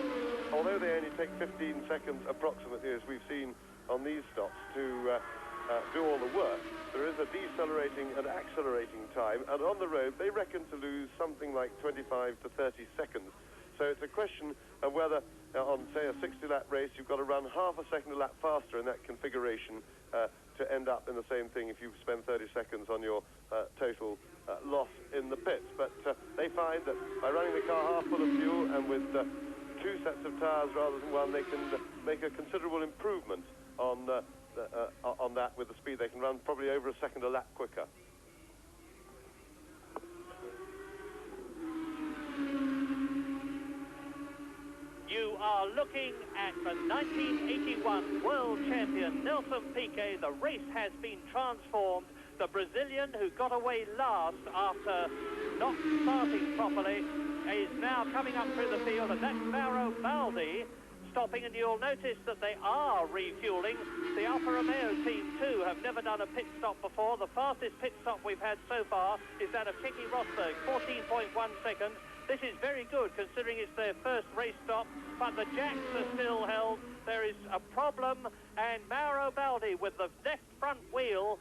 although they only take 15 seconds approximately, as we've seen on these stops, to do all the work, there is a decelerating and accelerating time, and on the road they reckon to lose something like 25 to 30 seconds. So it's a question of whether on, say, a 60-lap race, you've got to run half a second a lap faster in that configuration to end up in the same thing if you spend 30 seconds on your total loss in the pits. But they find that by running the car half full of fuel and with two sets of tyres rather than one, they can make a considerable improvement on that with the speed. They can run probably over a second a lap quicker. You are looking at the 1981 world champion Nelson Piquet. The race has been transformed. The Brazilian who got away last after not starting properly is now coming up through the field, and that's Mauro Baldi stopping, and you'll notice that they are refueling. The Alfa Romeo team too have never done a pit stop before. The fastest pit stop we've had so far is that of Keke Rosberg, 14.1 seconds. This is very good considering it's their first race stop, but the jacks are still held. There is a problem, and Mauro Baldi with the left front wheel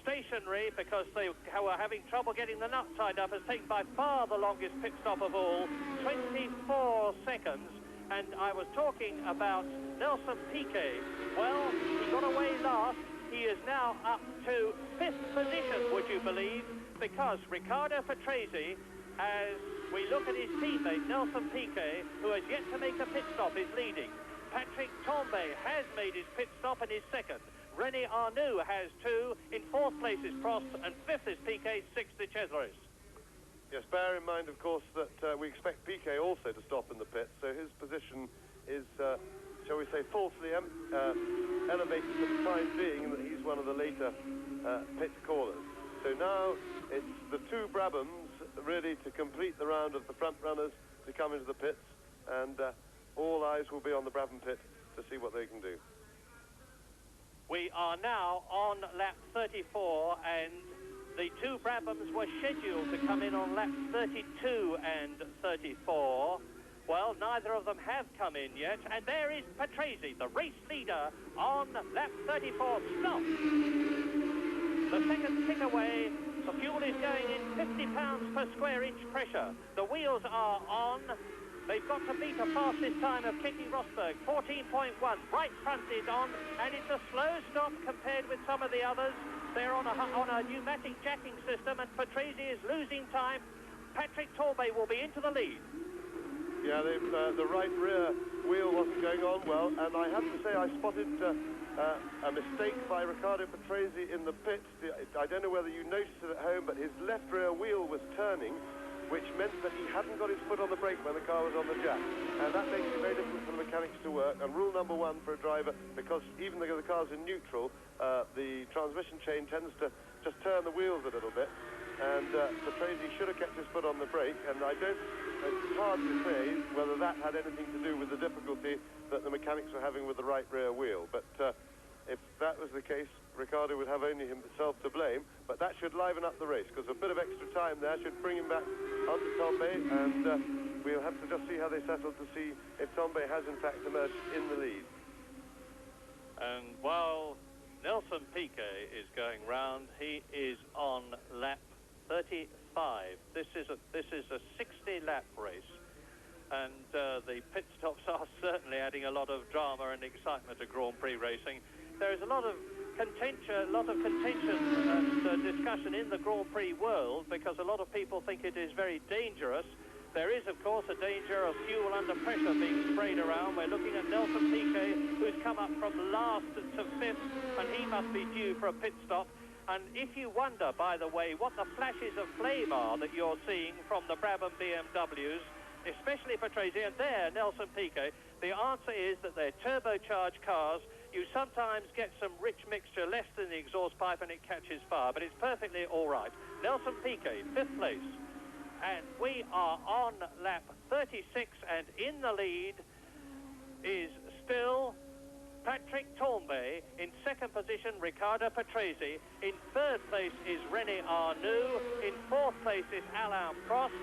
stationary because they were having trouble getting the nut tied up, has taken by far the longest pit stop of all, 24 seconds. And I was talking about Nelson Piquet. Well, he got away last. He is now up to 5th position, would you believe, because Riccardo Patrese, as we look at his teammate Nelson Piquet, who has yet to make a pit stop, is leading. Patrick Tambay has made his pit stop and is second. René Arnoux has 2. In 4th place is Prost, and 5th is Piquet, 6th is Chesleris. Yes, bear in mind, of course, that we expect Piquet also to stop in the pits, so his position is, shall we say, falsely elevated for the time being, in that he's one of the later pit callers. So now it's the two Brabhams really to complete the round of the front runners to come into the pits, and all eyes will be on the Brabham pit to see what they can do. We are now on lap 34, and the two Brabhams were scheduled to come in on laps 32 and 34. Well, neither of them have come in yet, and there is Patrese, the race leader, on lap 34. Stop! The second tick away. The fuel is going in 50 pounds per square inch pressure. The wheels are on. They've got to beat a fastest time of Keke Rosberg, 14.1. Right front is on, and it's a slow stop compared with some of the others. They're on a pneumatic jacking system, and Patrese is losing time. Patrick Tambay will be into the lead. Yeah, the right rear wheel wasn't going on well, and I have to say I spotted a mistake by Riccardo Patrese in the pits. I don't know whether you noticed it at home, but his left rear wheel was turning, which meant that he hadn't got his foot on the brake when the car was on the jack. And that makes it very difficult for the mechanics to work. And rule number 1 for a driver, because even though the car's in neutral, the transmission chain tends to just turn the wheels a little bit. And Patrese should have kept his foot on the brake, and it's hard to say whether that had anything to do with the difficulty that the mechanics were having with the right rear wheel. But if that was the case, Riccardo would have only himself to blame, but that should liven up the race, because a bit of extra time there should bring him back onto Tambay, and we'll have to just see how they settle to see if Tambay has in fact emerged in the lead. And while Nelson Piquet is going round, he is on lap 35. This is a 60-lap race, and the pit stops are certainly adding a lot of drama and excitement to Grand Prix racing. There is a lot of contention and discussion in the Grand Prix world, because a lot of people think it is very dangerous. There is, of course, a danger of fuel under pressure being sprayed around. We're looking at Nelson Piquet, who's come up from last to 5th, and he must be due for a pit stop. And if you wonder, by the way, what the flashes of flame are that you're seeing from the Brabham BMWs, especially Patrese, and there, Nelson Piquet, the answer is that they're turbocharged cars. You sometimes get some rich mixture less than the exhaust pipe and it catches fire, but it's perfectly all right. Nelson Piquet, 5th place. And we are on lap 36, and in the lead is still Patrick Tambay. In 2nd position, Riccardo Patrese. In 3rd place is René Arnoux. In 4th place is Alain Prost.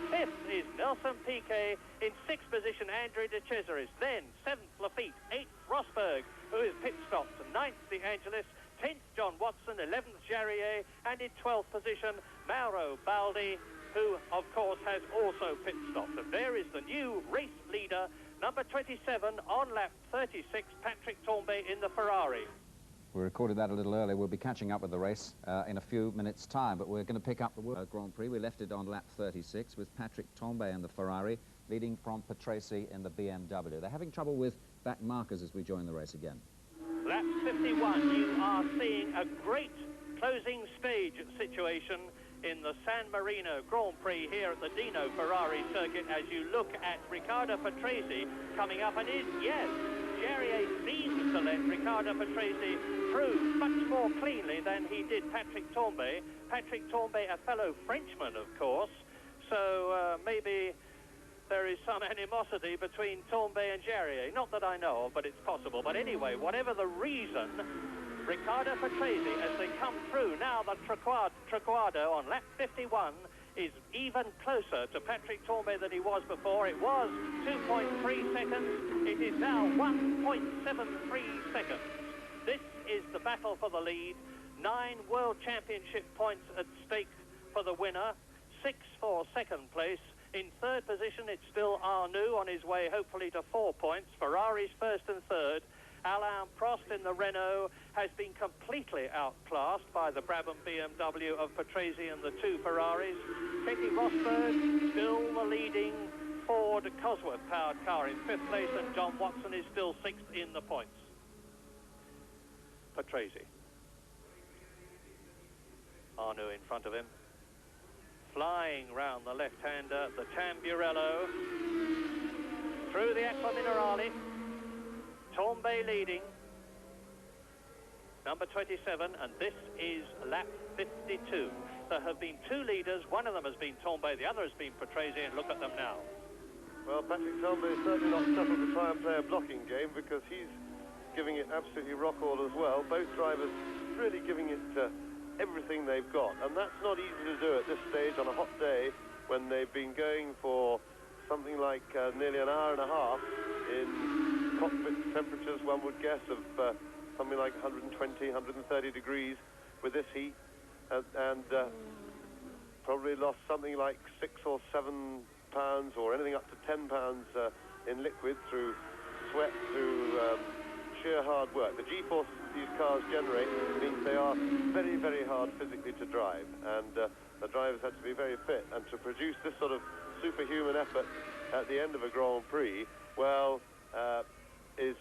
5th is Nelson Piquet. In 6th position, Andrea de Cesaris. Then 7th, Lafitte. 8th, Rosberg, who is pit stopped. 9th, De Angelis. 10th, John Watson. 11th, Jarrier. And in 12th position, Mauro Baldi, who, of course, has also pit stopped. And there is the new race leader, number 27, on lap 36, Patrick Tambay in the Ferrari. We recorded that a little earlier. We'll be catching up with the race in a few minutes' time, but we're going to pick up the World Grand Prix. We left it on lap 36 with Patrick Tambay in the Ferrari, leading from Patrese in the BMW. They're having trouble with back markers as we join the race again. Lap 51, you are seeing a great closing stage situation in the San Marino Grand Prix here at the Dino Ferrari circuit as you look at Riccardo Patrese coming up, and yes, Jarrier seems to let Riccardo Patrese through much more cleanly than he did Patrick Tambay. Patrick Tambay, a fellow Frenchman, of course, so maybe there is some animosity between Tambay and Jarrier. Not that I know of, but it's possible. But anyway, whatever the reason, Riccardo Patrese, as they come through now, the Traguardo on lap 51 is even closer to Patrick Tambay than he was before. It was 2.3 seconds. It is now 1.73 seconds. This is the battle for the lead. 9 World Championship points at stake for the winner. 6 for 2nd place. In 3rd position, it's still Arnoux on his way, hopefully, to 4 points. Ferrari's 1st and 3rd. Alain Prost in the Renault has been completely outclassed by the Brabham BMW of Patrese and the 2 Ferraris. Keke Rosberg, still the leading Ford Cosworth-powered car in 5th place, and John Watson is still 6th in the points. Patrese. Arnoux in front of him. Flying round the left-hander, the Tamburello. Through the Acqua Minerale. Tambay leading, number 27, and this is lap 52. There have been 2 leaders. One of them has been Tambay, the other has been Patrese, and look at them now. Well, Patrick Tambay is certainly not settled to try and play a blocking game, because he's giving it absolutely rock all as well. Both drivers really giving it everything they've got, and that's not easy to do at this stage on a hot day when they've been going for something like nearly an hour and a half in cockpit temperatures, one would guess, of something like 120, 130 degrees with this heat, and probably lost something like 6 or 7 pounds or anything up to 10 pounds in liquid through sweat, through sheer hard work. The G-forces these cars generate means they are very, very hard physically to drive, and the drivers had to be very fit, and to produce this sort of superhuman effort at the end of a Grand Prix, well, is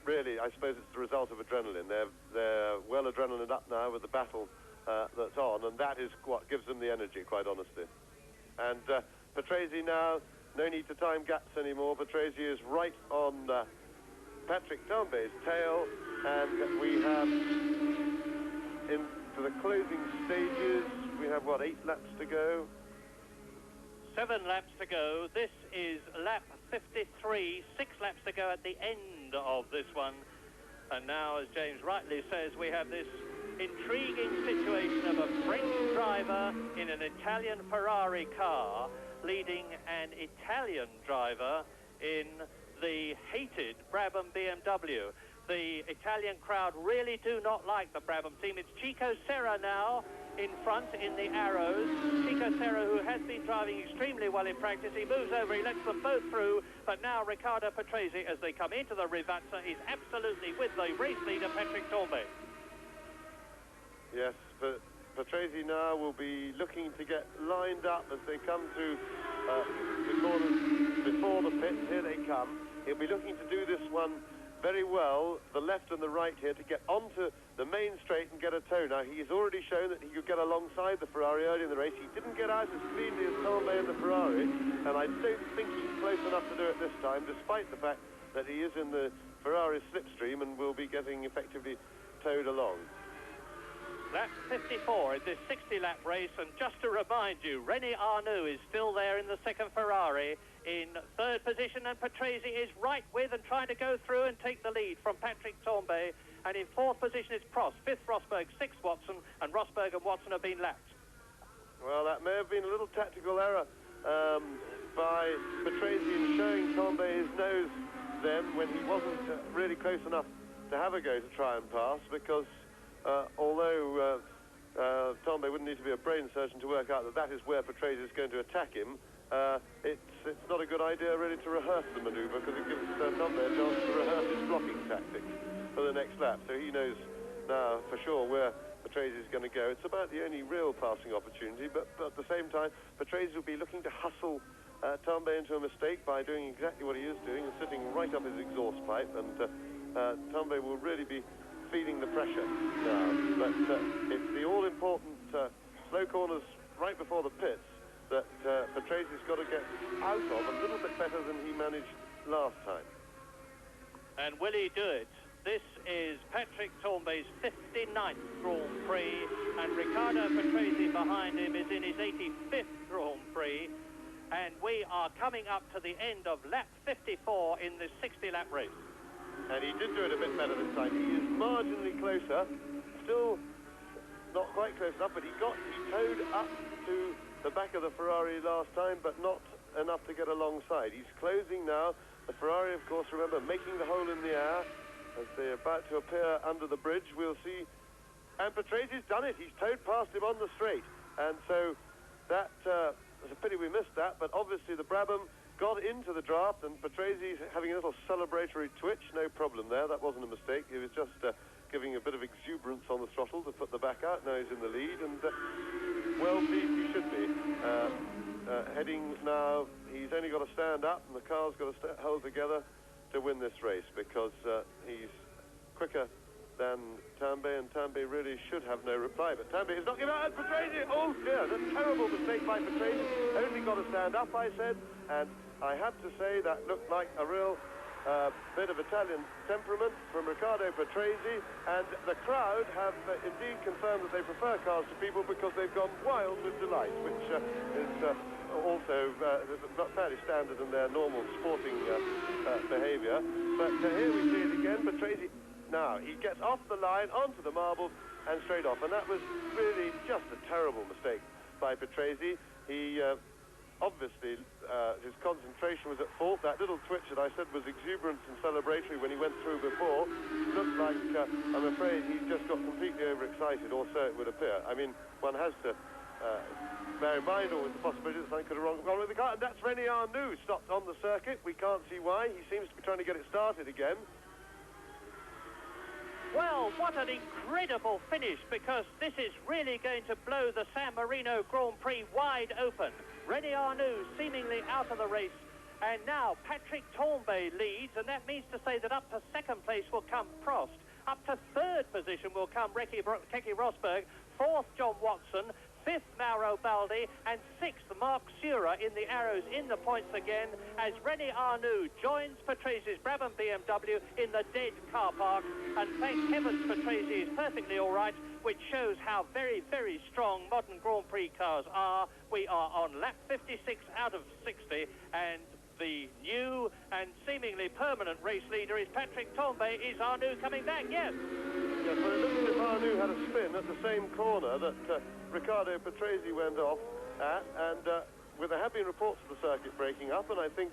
really, I suppose it's the result of adrenaline. They're well adrenaline up now with the battle that's on, and that is what gives them the energy, quite honestly. And Patrese now, no need to time gaps anymore. Patrese is right on Patrick Tambay's tail, and we have, into the closing stages, we have, what, 8 laps to go? 7 laps to go. This is lap 53. 6 laps to go at the end of this one. And now, as James rightly says, we have this intriguing situation of a French driver in an Italian Ferrari car leading an Italian driver in the hated Brabham BMW. The Italian crowd really do not like the Brabham team. It's Chico Serra now in front in the arrows. Chico Serra, who has been driving extremely well in practice, he moves over, he lets them both through, but now Riccardo Patrese, as they come into the Rivazza, is absolutely with the race leader, Patrick Tambay. Yes, but Patrese now will be looking to get lined up as they come through before the pits. Here they come. He'll be looking to do this one very well the left and the right here to get onto the main straight and get a toe. Now, he's already shown that he could get alongside the Ferrari early in the race. He didn't get out as cleanly as Tambay and the Ferrari, and I don't think he's close enough to do it this time, despite the fact that he is in the Ferrari slipstream and will be getting effectively towed along. Lap 54 in this 60-lap race, and just to remind you, René Arnoux is still there in the second Ferrari in third position, and Patrese is right with and trying to go through and take the lead from Patrick Tambay, and in fourth position is Prost, fifth Rosberg, sixth Watson, and Rosberg and Watson have been lapped. Well, that may have been a little tactical error by Patrese in showing Tambay his nose then when he wasn't really close enough to have a go to try and pass, because although Tambay wouldn't need to be a brain surgeon to work out that that is where Patrese is going to attack him, it's not a good idea really to rehearse the manoeuvre, because it gives Tambay a chance to rehearse his blocking tactics for the next lap. So he knows now for sure where Patrese is going to go. It's about the only real passing opportunity, but at the same time, Patrese will be looking to hustle Tambay into a mistake by doing exactly what he is doing and sitting right up his exhaust pipe, and Tambay will really be feeling the pressure now. But it's the all-important slow corners right before the pits that Patrese's got to get out of a little bit better than he managed last time. And will he do it? This is Patrick Tambay's 59th Grand Prix, and Riccardo Patrese behind him is in his 85th Grand Prix, and we are coming up to the end of lap 54 in this 60-lap race. And he did do it a bit better this time. He is marginally closer, still not quite close enough, but he towed up to the back of the Ferrari last time, but not enough to get alongside. He's closing now. The Ferrari, of course, remember, making the hole in the air as they're about to appear under the bridge. We'll see. And Patrese's done it. He's towed past him on the straight. And so that was a pity we missed that, but obviously the Brabham got into the draft, and Patrese having a little celebratory twitch, no problem there. That wasn't a mistake. He was just giving a bit of exuberance on the throttle to put the back out. Now he's in the lead, and well pleased he should be. Heading now, he's only got to stand up, and the car's got to hold together to win this race, because he's quicker than Tambay, and Tambay really should have no reply. But Tambay is not giving out. Patrese! Oh dear, that's a terrible mistake by Patrese. Only got to stand up, I said, and I have to say that looked like a real bit of Italian temperament from Riccardo Patrese, and the crowd have indeed confirmed that they prefer cars to people, because they've gone wild with delight, which is also fairly standard in their normal sporting behaviour. But here we see it again. Patrese, now he gets off the line onto the marbles and straight off, and that was really just a terrible mistake by Patrese. He obviously his concentration was at fault. That little twitch that I said was exuberance and celebratory when he went through before looked like I'm afraid he just got completely overexcited, or so it would appear. I mean, one has to bear in mind always the possibility that something could have gone with the car, and that's René Arnoux stopped on the circuit. We can't see why. He seems to be trying to get it started again. Well, what an incredible finish, because this is really going to blow the San Marino Grand Prix wide open. René Arnoux seemingly out of the race, and now Patrick Tambay leads, and that means to say that up to second place will come Prost. Up to third position will come Keke Rosberg, fourth John Watson, fifth Mauro Baldi, and sixth Mark Sura in the arrows in the points again, as René Arnoux joins Patrese's Brabham-BMW in the dead car park. And thank heavens Patrese is perfectly all right, which shows how very, very strong modern Grand Prix cars are. We are on lap 56 out of 60, and the new and seemingly permanent race leader is Patrick Tambay. Is Arnoux coming back? Yes. Yes, well, it looks as if Arnoux had a spin at the same corner that Riccardo Patrese went off at, and there have been reports of the circuit breaking up, and I think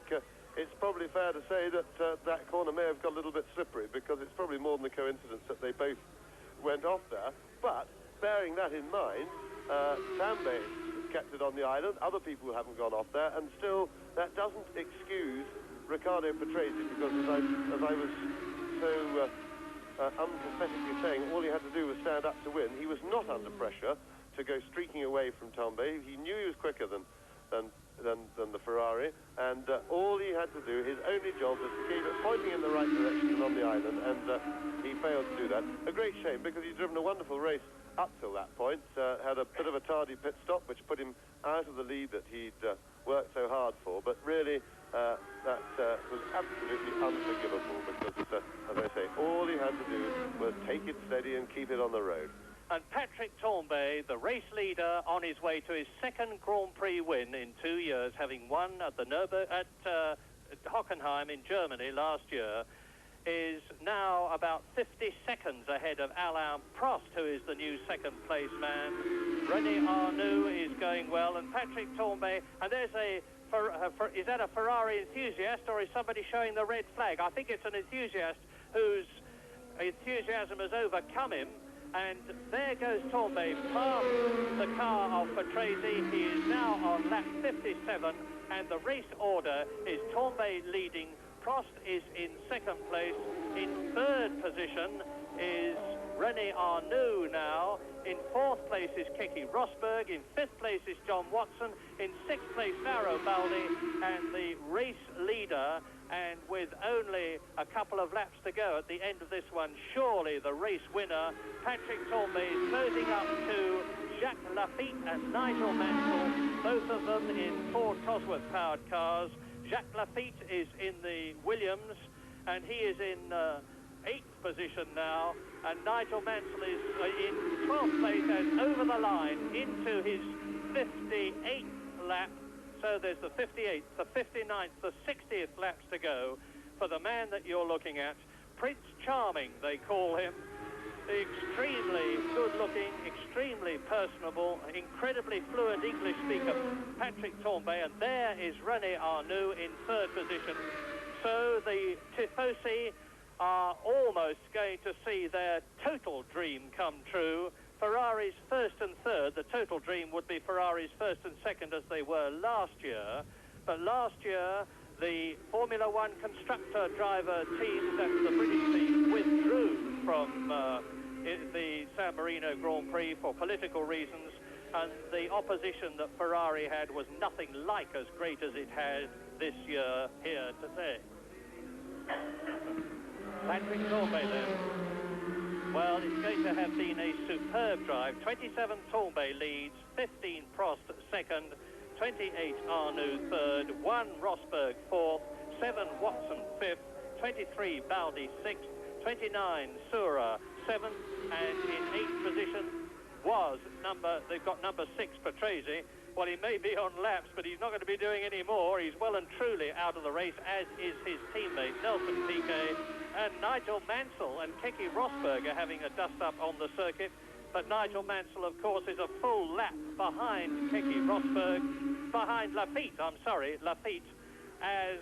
it's probably fair to say that that corner may have got a little bit slippery, because it's probably more than a coincidence that they both went off there. But bearing that in mind, Tambay kept it on the island, other people haven't gone off there, and still that doesn't excuse Riccardo Patrese, because as I was so unpathetically saying, all he had to do was stand up to win. He was not under pressure to go streaking away from Tambay. He knew he was quicker than than the Ferrari, and all he had to do, his only job was to keep it pointing in the right direction and on the island, and he failed to do that. A great shame, because he'd driven a wonderful race up till that point, had a bit of a tardy pit stop, which put him out of the lead that he'd worked so hard for, but really that was absolutely unforgivable, because, as I say, all he had to do was take it steady and keep it on the road. And Patrick Tambay, the race leader, on his way to his second Grand Prix win in 2 years, having won at the Hockenheim in Germany last year, is now about 50 seconds ahead of Alain Prost, who is the new second-place man. René Arnoux is going well, and Patrick Tambay, and there's is that a Ferrari enthusiast, or is somebody showing the red flag? I think it's an enthusiast whose enthusiasm has overcome him. And there goes Tambay past the car of Patrese. He is now on lap 57, and the race order is Tambay leading. Prost is in second place. In third position is René Arnoux now. In fourth place is Keke Rosberg. In fifth place is John Watson. In sixth place, Mauro Baldi. And the race leader, and with only a couple of laps to go at the end of this one, surely the race winner, Patrick Tambay, is closing up to Jacques Lafitte and Nigel Mansell, both of them in Ford Cosworth-powered cars. Jacques Lafitte is in the Williams, and he is in 8th position now, and Nigel Mansell is in 12th place and over the line into his 58th lap. So there's the 58th, the 59th, the 60th laps to go for the man that you're looking at. Prince Charming, they call him. Extremely good-looking, extremely personable, incredibly fluent English speaker, Patrick Tambay, and there is René Arnoux in third position. So the Tifosi are almost going to see their total dream come true. Ferrari's first and third, the total dream would be Ferrari's first and second as they were last year. But last year, the Formula One constructor driver teams and the British team withdrew from the San Marino Grand Prix for political reasons, and the opposition that Ferrari had was nothing like as great as it had this year here today. Patrick Tambay then. Well, it's going to have been a superb drive. 27 Tambay leads, 15 Prost second, 28 Arnoux third, 1 Rosberg fourth, 7 Watson fifth, 23 Baldi sixth, 29 Sura seventh, and in 8th position was they've got number 6 Patrese. Well, he may be on laps, but he's not going to be doing any more. He's well and truly out of the race, as is his teammate Nelson Piquet. And Nigel Mansell and Keke Rosberg are having a dust-up on the circuit. But Nigel Mansell, of course, is a full lap behind Keke Rosberg, behind Lafitte, as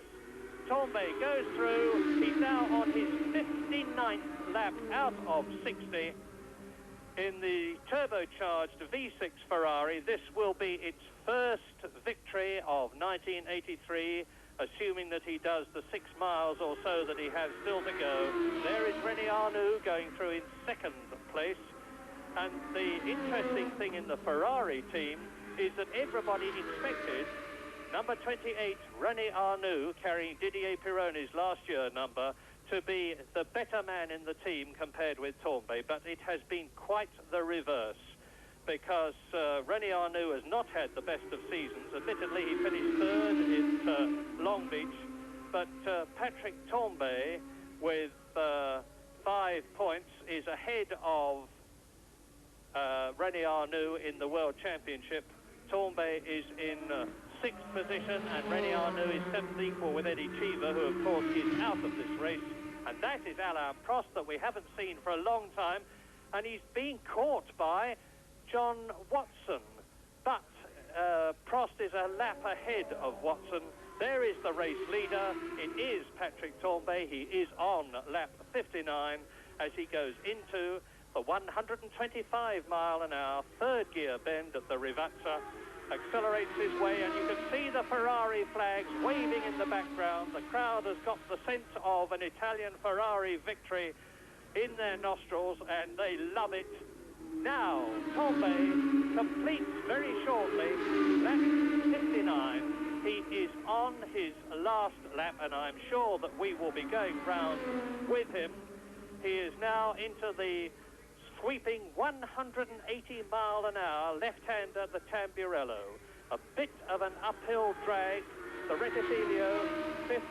Tambay goes through. He's now on his 59th lap out of 60. In the turbocharged V6 Ferrari, this will be its first victory of 1983, assuming that he does the 6 miles or so that he has still to go. There is René Arnoux going through in second place. And the interesting thing in the Ferrari team is that everybody expected number 28, René Arnoux, carrying Didier Pironi's last year number, to be the better man in the team compared with Tambay, but it has been quite the reverse, because René Arnoux has not had the best of seasons. Admittedly, he finished third at Long Beach, but Patrick Tambay, with 5 points, is ahead of René Arnoux in the World Championship. Tambay is in 6th position, and René Arnoux is 7th, equal with Eddie Cheever, who of course is out of this race. And that is Alain Prost, that we haven't seen for a long time, and he's being caught by John Watson. But Prost is a lap ahead of Watson. There is the race leader. It is Patrick Tambay. He is on lap 59 as he goes into the 125-mile-an-hour third gear bend at the Rivazza, accelerates his way, and you can see the Ferrari flags waving in the background. The crowd has got the sense of an Italian Ferrari victory in their nostrils, and they love it. Now, Tambay completes very shortly lap 59. He is on his last lap, and I'm sure that we will be going round with him. He is now into the sweeping 180-mile-an-hour left-hander, the Tamburello. A bit of an uphill drag. The Rettifilio, fifth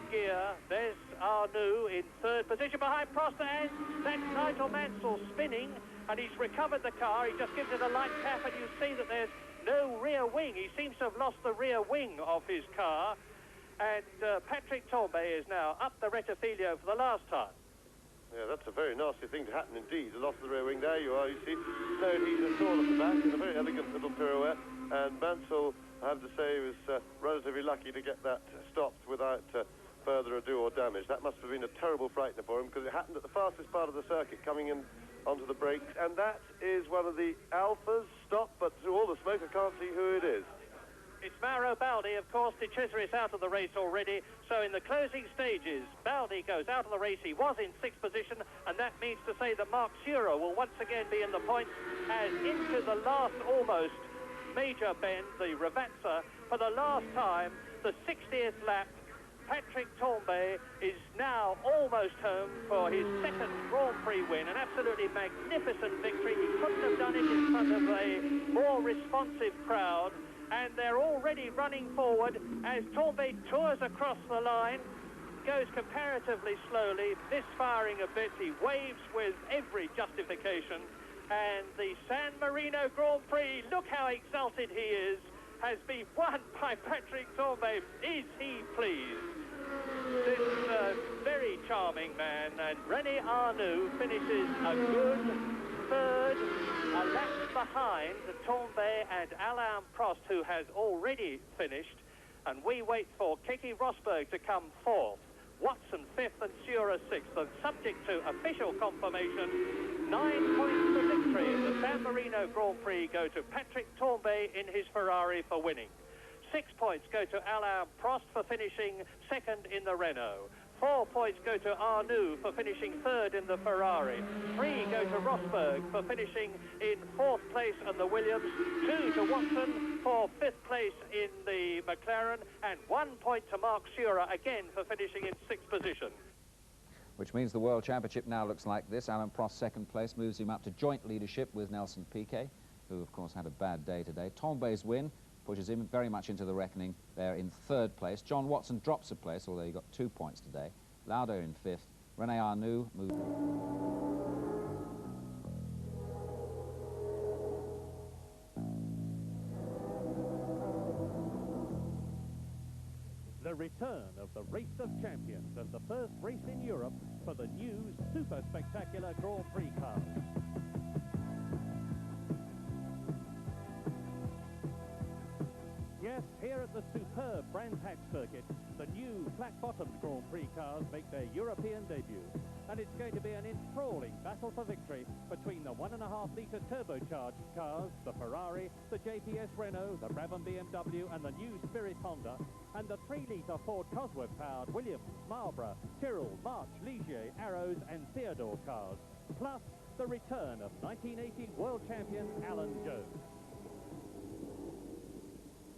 gear. There's Arnoux in third position behind Prost, and that's Nigel Mansell spinning, and he's recovered the car. He just gives it a light tap, and you see that there's no rear wing. He seems to have lost the rear wing of his car, and Patrick Tambay is now up the Rettifilio for the last time. Yeah, that's a very nasty thing to happen indeed. The loss of the rear wing. There you are, you see. No adhesion at all at the back, and a very elegant little pirouette. And Mansell, I have to say, was relatively lucky to get that stopped without further ado or damage. That must have been a terrible frightener for him, because it happened at the fastest part of the circuit, coming in onto the brakes. And that is one of the Alphas. Stop, but through all the smoke, I can't see who it is. It's Mauro Baldi, of course. De Cesare is out of the race already. So in the closing stages, Baldi goes out of the race. He was in sixth position, and that means to say that Mark Sura will once again be in the points as into the last almost major bend, the Ravazza, for the last time, the 60th lap. Patrick Tambay is now almost home for his second Grand Prix win, an absolutely magnificent victory. He couldn't have done it in front of a more responsive crowd, and they're already running forward as Tambay tours across the line, goes comparatively slowly, misfiring a bit. He waves with every justification, and the San Marino Grand Prix, look how exalted he is, has been won by Patrick Tambay. Is he pleased? This very charming man, and René Arnoux finishes a good third, a lap behind Tambay and Alain Prost, who has already finished, and we wait for Keke Rosberg to come fourth, Watson fifth, and Sura sixth, and subject to official confirmation, 9 points for victory in the San Marino Grand Prix go to Patrick Tambay in his Ferrari for winning. 6 points go to Alain Prost for finishing second in the Renault. 4 points go to Arnoux for finishing third in the Ferrari. 3 go to Rosberg for finishing in fourth place in the Williams. 2 to Watson for fifth place in the McLaren. And 1 point to Mark Sura again for finishing in sixth position. Which means the World Championship now looks like this. Alain Prost second place moves him up to joint leadership with Nelson Piquet, who of course had a bad day today. Tambay's win pushes him very much into the reckoning there in third place. John Watson drops a place, although he got 2 points today. Lauda in fifth. René Arnoux moves. The return of the Race of Champions and the first race in Europe for the new super spectacular Grand Prix cars. Yes, here at the superb Brands Hatch circuit, the new flat-bottomed Grand Prix cars make their European debut. And it's going to be an enthralling battle for victory between the 1.5-litre turbocharged cars, the Ferrari, the JPS Renault, the Brabham-BMW and the new Spirit Honda, and the 3-litre Ford Cosworth-powered Williams, Marlboro, Tyrrell, March, Ligier, Arrows and Theodore cars, plus the return of 1980 world champion Alan Jones.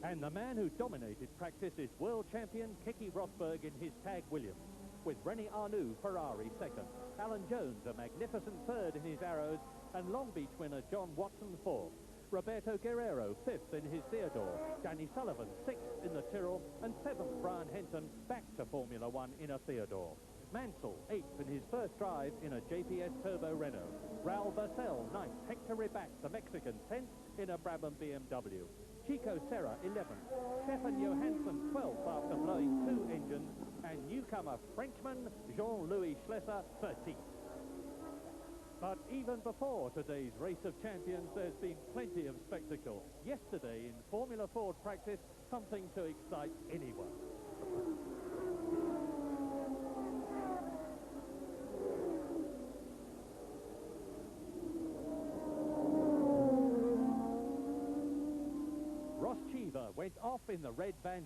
And the man who dominated practice is world champion Keke Rosberg in his Tag Williams, with René Arnoux Ferrari second, Alan Jones a magnificent third in his Arrows, and Long Beach winner John Watson fourth, Roberto Guerrero fifth in his Theodore, Danny Sullivan sixth in the Tyrrell, and seventh Brian Henton back to Formula One in a Theodore. Mansell eighth in his first drive in a JPS Turbo Renault, Raul Barcel ninth, Hector Ribac the Mexican 10th in a Brabham-BMW. Chico Serra 11th, Stefan Johansson 12th after blowing 2 engines, and newcomer Frenchman Jean-Louis Schlesser 13th. But even before today's Race of Champions, there's been plenty of spectacle. Yesterday in Formula Ford practice, something to excite anyone. Went off in the red Van